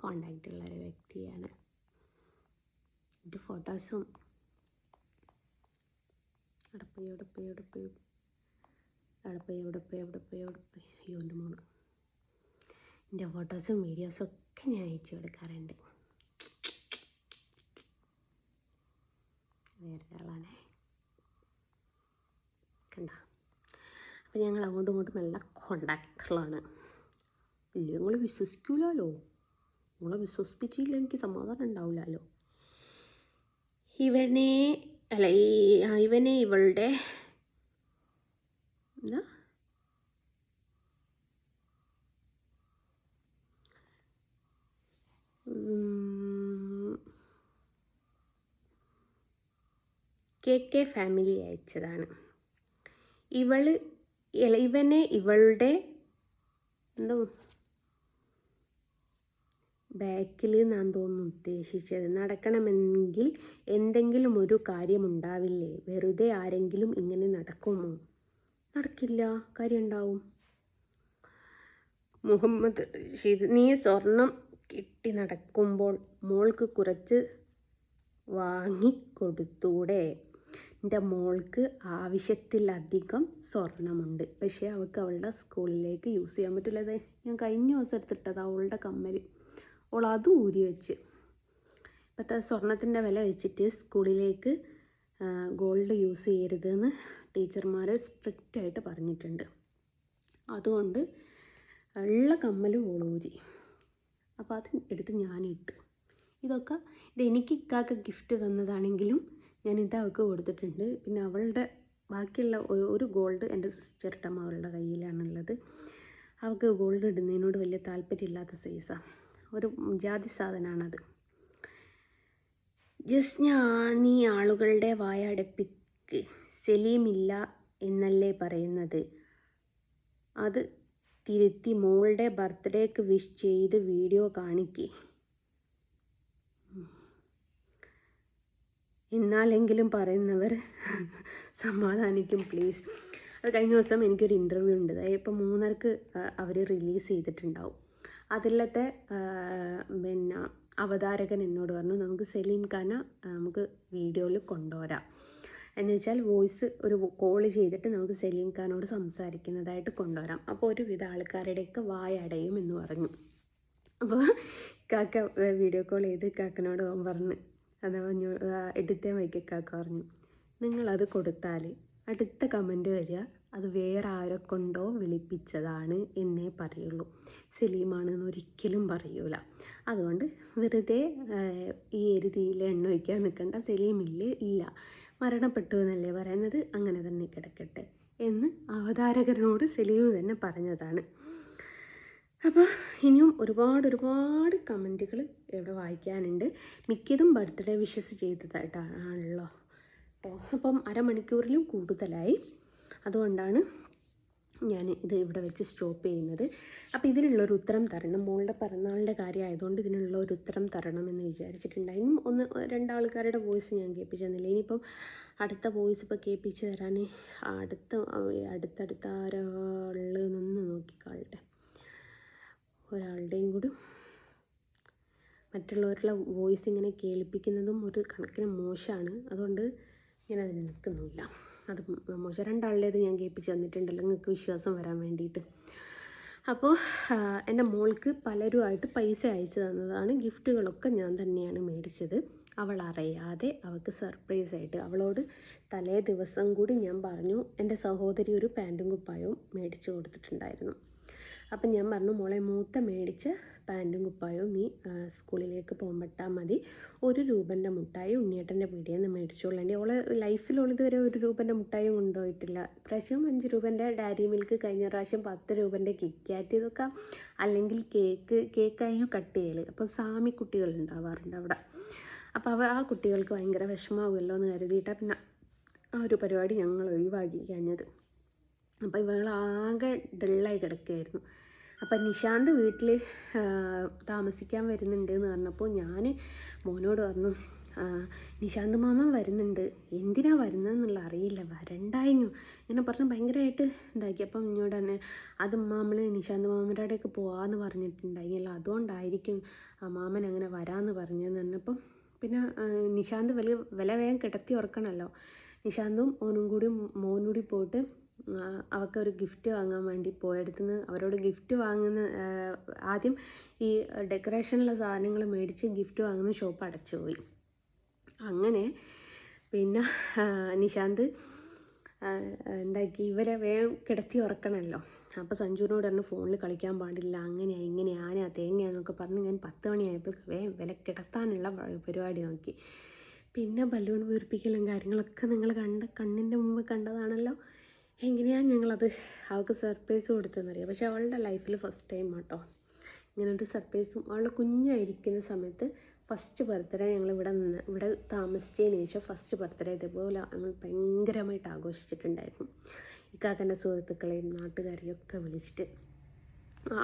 കോണ്ടാക്റ്റ് ഉള്ളൊരു വ്യക്തിയാണ്. എൻ്റെ ഫോട്ടോസും എവിടെ പോയി അയ്യോ എൻ്റെ മോള്, എൻ്റെ ഫോട്ടോസും വീഡിയോസും ഒക്കെ ഞാൻ അയച്ചു കൊടുക്കാറുണ്ട്. വേറൊരാളാണേ കണ്ട. അപ്പം ഞങ്ങൾ അങ്ങോട്ടും ഇങ്ങോട്ടും നല്ല കോണ്ടാക്റ്റുകളാണ്. ഇല്ല നിങ്ങൾ വിശ്വസിക്കൂലല്ലോ, നിങ്ങളെ വിശ്വസിപ്പിച്ചില്ല എനിക്ക് സമാധാനം ഉണ്ടാവില്ലല്ലോ. ഇവനെ ഇവളുടെ എന്താ കെ ഫാമിലി അയച്ചതാണ്. ഇവനെ ഇവളുടെ എന്തോ ബാക്കിൽ ഞാൻ തോന്നുന്നു ഉദ്ദേശിച്ചത്. നടക്കണമെങ്കിൽ എന്തെങ്കിലും ഒരു കാര്യമുണ്ടാവില്ലേ? വെറുതെ ആരെങ്കിലും ഇങ്ങനെ നടക്കുമോ? നടക്കില്ല, കാര്യം ഉണ്ടാവും. മുഹമ്മദ് റഷീദ്, നീ സ്വർണം കെട്ടി നടക്കുമ്പോൾ മോൾക്ക് കുറച്ച് വാങ്ങിക്കൊടുത്തൂടെ? എൻ്റെ മോൾക്ക് ആവശ്യത്തിലധികം സ്വർണമുണ്ട്, പക്ഷേ അവൾക്ക് അവളുടെ സ്കൂളിലേക്ക് യൂസ് ചെയ്യാൻ പറ്റില്ല. ഞാൻ കഴിഞ്ഞ ദിവസം എടുത്തിട്ടത് അവളുടെ കമ്മൽ, അവൾ അത് ഊരി വെച്ച്. ഇപ്പോഴത്തെ സ്വർണത്തിൻ്റെ വില വെച്ചിട്ട് സ്കൂളിലേക്ക് ഗോൾഡ് യൂസ് ചെയ്യരുതെന്ന് ടീച്ചർമാർ സ്ട്രിക്റ്റായിട്ട് പറഞ്ഞിട്ടുണ്ട്. അതുകൊണ്ട് ഉള്ള കമ്മൽ ഓളൂരി. അപ്പോൾ അത് എടുത്ത് ഞാനിട്ട്. ഇത് എനിക്ക് ഇക്കാക്ക ഗിഫ്റ്റ് തന്നതാണെങ്കിലും ഞാൻ ഇത് അവൾക്ക് കൊടുത്തിട്ടുണ്ട്. പിന്നെ അവളുടെ ബാക്കിയുള്ള ഒരു ഗോൾഡ് എൻ്റെ സിസ്റ്ററുടെ മകളുടെ കയ്യിലാണുള്ളത്. അവൾക്ക് ഗോൾഡ് ഇടുന്നതിനോട് വലിയ താല്പര്യമില്ലാത്ത സൈസാണ്, ഒരു ജാതി സാധനമാണത്. ജസ്റ്റ് നീ ആളുകളുടെ വായ അടപ്പിക്ക്. സലീമില്ല എന്നല്ലേ പറയുന്നത്? അത് തിരുത്തി മോളുടെ ബർത്ത്ഡേക്ക് വിഷ് ചെയ്ത് വീഡിയോ കാണിക്ക്. എന്നാലെങ്കിലും പറയുന്നവർ സമാധാനിക്കും പ്ലീസ്. അത് കഴിഞ്ഞ ദിവസം എനിക്കൊരു ഇൻ്റർവ്യൂ ഉണ്ട്. അതായത് ഇപ്പോൾ 3:30 അവർ റിലീസ് ചെയ്തിട്ടുണ്ടാവും. അതിലത്തെ പിന്നെ അവതാരകൻ എന്നോട് പറഞ്ഞു, നമുക്ക് സലീം ഖാനെ നമുക്ക് വീഡിയോയിൽ കൊണ്ടുവരാം എന്ന് വെച്ചാൽ വോയിസ് ഒരു കോൾ ചെയ്തിട്ട് നമുക്ക് സലീം ഖാനോട് സംസാരിക്കുന്നതായിട്ട് കൊണ്ടുവരാം. അപ്പോൾ ഒരുവിധ ആൾക്കാരുടെയൊക്കെ വായടയും എന്ന് പറഞ്ഞു. അപ്പോൾ കാക്ക വീഡിയോ കോൾ ചെയ്ത് കാക്കനോട് പറഞ്ഞു, അത് എടുത്തേ വൈക്കാക്ക പറഞ്ഞു, നിങ്ങളത് കൊടുത്താൽ അടുത്ത കമൻറ്റ് വരിക അത് വേറെ ആരെ കൊണ്ടോ വിളിപ്പിച്ചതാണ് എന്നേ പറയുള്ളൂ, സലീമാണെന്ന് ഒരിക്കലും പറയൂല. അതുകൊണ്ട് വെറുതെ ഈ എരുതിയിൽ എണ്ണ വയ്ക്കാൻ നിൽക്കേണ്ട, സലീമില്ലേ ഇല്ല, മരണപ്പെട്ടു എന്നല്ലേ പറയുന്നത്, അങ്ങനെ തന്നെ കിടക്കട്ടെ എന്ന് അവതാരകനോട് സലീം തന്നെ പറഞ്ഞതാണ്. അപ്പോൾ ഇനിയും ഒരുപാട് കമൻറ്റുകൾ ഇവിടെ വായിക്കാനുണ്ട്. മിക്കതും ബർത്ത്ഡേ വിഷസ് ചെയ്തതായിട്ടാണല്ലോ കേട്ടോ. അപ്പം അരമണിക്കൂറിലും കൂടുതലായി, അതുകൊണ്ടാണ് ഞാൻ ഇത് ഇവിടെ വെച്ച് സ്റ്റോപ്പ് ചെയ്യുന്നത്. അപ്പോൾ ഇതിനുള്ളൊരു ഉത്തരം തരണം, മോളുടെ പിറന്നാളിൻ്റെ കാര്യമായതുകൊണ്ട് ഇതിനുള്ള ഒരു ഉത്തരം തരണമെന്ന് വിചാരിച്ചിട്ടുണ്ടായിരുന്നു. 1-2 ആൾക്കാരുടെ വോയിസ് ഞാൻ കേൾപ്പിച്ചു തന്നില്ല. ഇനിയിപ്പം അടുത്ത വോയിസ് ഇപ്പോൾ കേൾപ്പിച്ച് തരാൻ അടുത്തടുത്ത ആരാളെന്നൊന്ന് നോക്കിക്കാളട്ടെ. ഒരാളുടെയും കൂടി മറ്റുള്ളവരുടെ വോയിസ് ഇങ്ങനെ കേൾപ്പിക്കുന്നതും ഒരു കണക്കിന് മോശമാണ്. അതുകൊണ്ട് ഞാൻ അതിന് നിൽക്കുന്നില്ല. അത് മോശം. 2 ആളുടേത് ഞാൻ കേൾപ്പിച്ച് തന്നിട്ടുണ്ടല്ലോ നിങ്ങൾക്ക് വിശ്വാസം വരാൻ വേണ്ടിയിട്ട്. അപ്പോൾ എൻ്റെ മോൾക്ക് പലരുമായിട്ട് പൈസ അയച്ചു തന്നതാണ്. ഗിഫ്റ്റുകളൊക്കെ ഞാൻ തന്നെയാണ് മേടിച്ചത്. അവൾ അറിയാതെ അവൾക്ക് സർപ്രൈസായിട്ട് അവളോട് തലേ ദിവസം കൂടി ഞാൻ പറഞ്ഞു, എൻ്റെ സഹോദരി ഒരു പാൻറ്റും കുപ്പായവും മേടിച്ച് കൊടുത്തിട്ടുണ്ടായിരുന്നു. അപ്പം ഞാൻ പറഞ്ഞു, മോളെ മൂത്ത മേടിച്ച പാൻറ്റും കുപ്പായവും നീ സ്കൂളിലേക്ക് പോകുമ്പോട്ടാൽ മതി, 1 രൂപൻ്റെ മുട്ടായി ഉണ്ണിയേട്ടൻ്റെ പീടികയിൽ നിന്ന് മേടിച്ചോളേണ്ടി. ഓളെ ലൈഫിലുള്ളതുവരെ 1 രൂപൻ്റെ മുട്ടായും കൊണ്ടുപോയിട്ടില്ല. ഇപ്രാവശ്യം 5 രൂപൻ്റെ ഡയറി മിൽക്ക്, കഴിഞ്ഞ പ്രാവശ്യം 10 രൂപൻ്റെ കിറ്റ്കാറ്റ്, ഇതൊക്കെ അല്ലെങ്കിൽ കേക്കായും കട്ട് ചെയ്യൽ. അപ്പോൾ സാമി കുട്ടികൾ ഉണ്ടാവാറുണ്ട് അവിടെ. അപ്പോൾ ആ കുട്ടികൾക്ക് ഭയങ്കര വിഷമാവുമല്ലോ എന്ന് കരുതിയിട്ടാണ് പിന്നെ ആ ഒരു പരിപാടി ഞങ്ങൾ ഒഴിവാക്കി കഴിഞ്ഞത്. അപ്പോൾ ഇവളാകെ ഡള്ളായി കിടക്കുകയായിരുന്നു. അപ്പം നിശാന്ത് വീട്ടിൽ താമസിക്കാൻ വരുന്നുണ്ട് എന്ന് പറഞ്ഞപ്പോൾ ഞാൻ മോനോട് പറഞ്ഞു, നിശാന്ത് മാമൻ വരുന്നുണ്ട്, എന്തിനാണ് വരുന്നതെന്നുള്ള അറിയില്ല, വരണ്ടായിരുന്നു ഇങ്ങനെ പറഞ്ഞ് ഭയങ്കരമായിട്ട് ഇതാക്കി. അപ്പം ഇങ്ങോട്ട് തന്നെ അത് നമ്മൾ നിശാന്ത് മാമൻ്റെ അവിടെയൊക്കെ പോകാമെന്ന് പറഞ്ഞിട്ടുണ്ടായില്ല, അതുകൊണ്ടായിരിക്കും മാമൻ അങ്ങനെ വരാമെന്ന് പറഞ്ഞതെന്ന് പറഞ്ഞപ്പം പിന്നെ നിശാന്ത് വില വേഗം കിടത്തി ഉറക്കണമല്ലോ. നിശാന്തും മോനും കൂടി പോയിട്ട് അവൾക്കൊരു ഗിഫ്റ്റ് വാങ്ങാൻ വേണ്ടി പോയടുത്തുനിന്ന് അവരോട് ഗിഫ്റ്റ് വാങ്ങുന്ന ആദ്യം ഈ ഡെക്കറേഷനുള്ള സാധനങ്ങൾ മേടിച്ച് ഗിഫ്റ്റ് വാങ്ങുന്ന ഷോപ്പ് അടച്ചു പോയി. അങ്ങനെ പിന്നെ നിശാന്ത് എന്താക്കി, ഇവരെ വേഗം കിടത്തി ഉറക്കണമല്ലോ. അപ്പോൾ സഞ്ജുവിനോട് പറഞ്ഞു ഫോണിൽ കളിക്കാൻ പാടില്ല, അങ്ങനെയാണ് ഇങ്ങനെയാണ് ആന തേങ്ങയാന്നൊക്കെ പറഞ്ഞ് ഞാൻ 10 മണിയായപ്പോൾ വേഗം വില കിടത്താനുള്ള പരിപാടി നോക്കി. പിന്നെ ബലൂൺ വീർപ്പിക്കലും കാര്യങ്ങളൊക്കെ നിങ്ങൾ കണ്ണിൻ്റെ മുമ്പ് കണ്ടതാണല്ലോ. എങ്ങനെയാണ് ഞങ്ങളത് അവൾക്ക് സർപ്രൈസ് കൊടുത്തതെന്നറിയാം. പക്ഷെ അവളുടെ ലൈഫിൽ ഫസ്റ്റ് ടൈം കേട്ടോ ഇങ്ങനൊരു സർപ്രൈസും. അവളുടെ കുഞ്ഞായിരിക്കുന്ന സമയത്ത് ഫസ്റ്റ് ബർത്ത്ഡേ ഞങ്ങൾ ഇവിടെ താമസിച്ചതിന് ശേഷം ഫസ്റ്റ് ബർത്ത്ഡേ ഇതേപോലെ ഞങ്ങൾ ഭയങ്കരമായിട്ട് ആഘോഷിച്ചിട്ടുണ്ടായിരുന്നു. ഇക്കാക്കൻ്റെ സുഹൃത്തുക്കളെയും നാട്ടുകാരെയും ഒക്കെ വിളിച്ചിട്ട്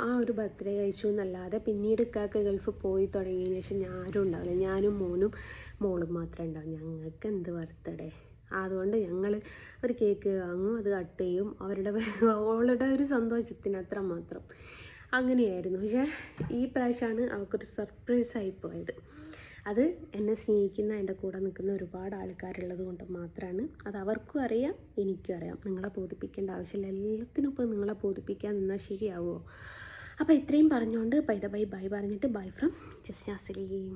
ആ ഒരു ബർത്ത്ഡേ കഴിച്ചു എന്നല്ലാതെ പിന്നീട് ഇക്കാക്ക ഗൾഫ് പോയി തുടങ്ങിയതിന് ശേഷം ആരും ഉണ്ടാവില്ല. ഞാനും മോളും മാത്രമേ ഉണ്ടാവും. ഞങ്ങൾക്ക് എന്ത് ബർത്ത്ഡേ. അതുകൊണ്ട് ഞങ്ങൾ ഒരു കേക്ക് വാങ്ങും, അത് കട്ട് ചെയ്യും, അവളുടെ ഒരു സന്തോഷത്തിന് അത്ര മാത്രം അങ്ങനെയായിരുന്നു. പക്ഷേ ഈ പ്രാവശ്യമാണ് അവൾക്കൊരു സർപ്രൈസായി പോയത്. അത് എന്നെ സ്നേഹിക്കുന്ന എൻ്റെ കൂടെ നിൽക്കുന്ന ഒരുപാട് ആൾക്കാരുള്ളത് കൊണ്ട് മാത്രമാണ്. അത് അവർക്കും അറിയാം, എനിക്കും അറിയാം. നിങ്ങളെ ബോധിപ്പിക്കേണ്ട ആവശ്യമില്ല. എല്ലാത്തിനും ഇപ്പോൾ നിങ്ങളെ ബോധിപ്പിക്കാൻ നിന്നാൽ ശരിയാവുമോ? അപ്പോൾ ഇത്രയും പറഞ്ഞുകൊണ്ട് ബൈ പറഞ്ഞിട്ട് ബൈ ഫ്രം ജസ്ന സലീം.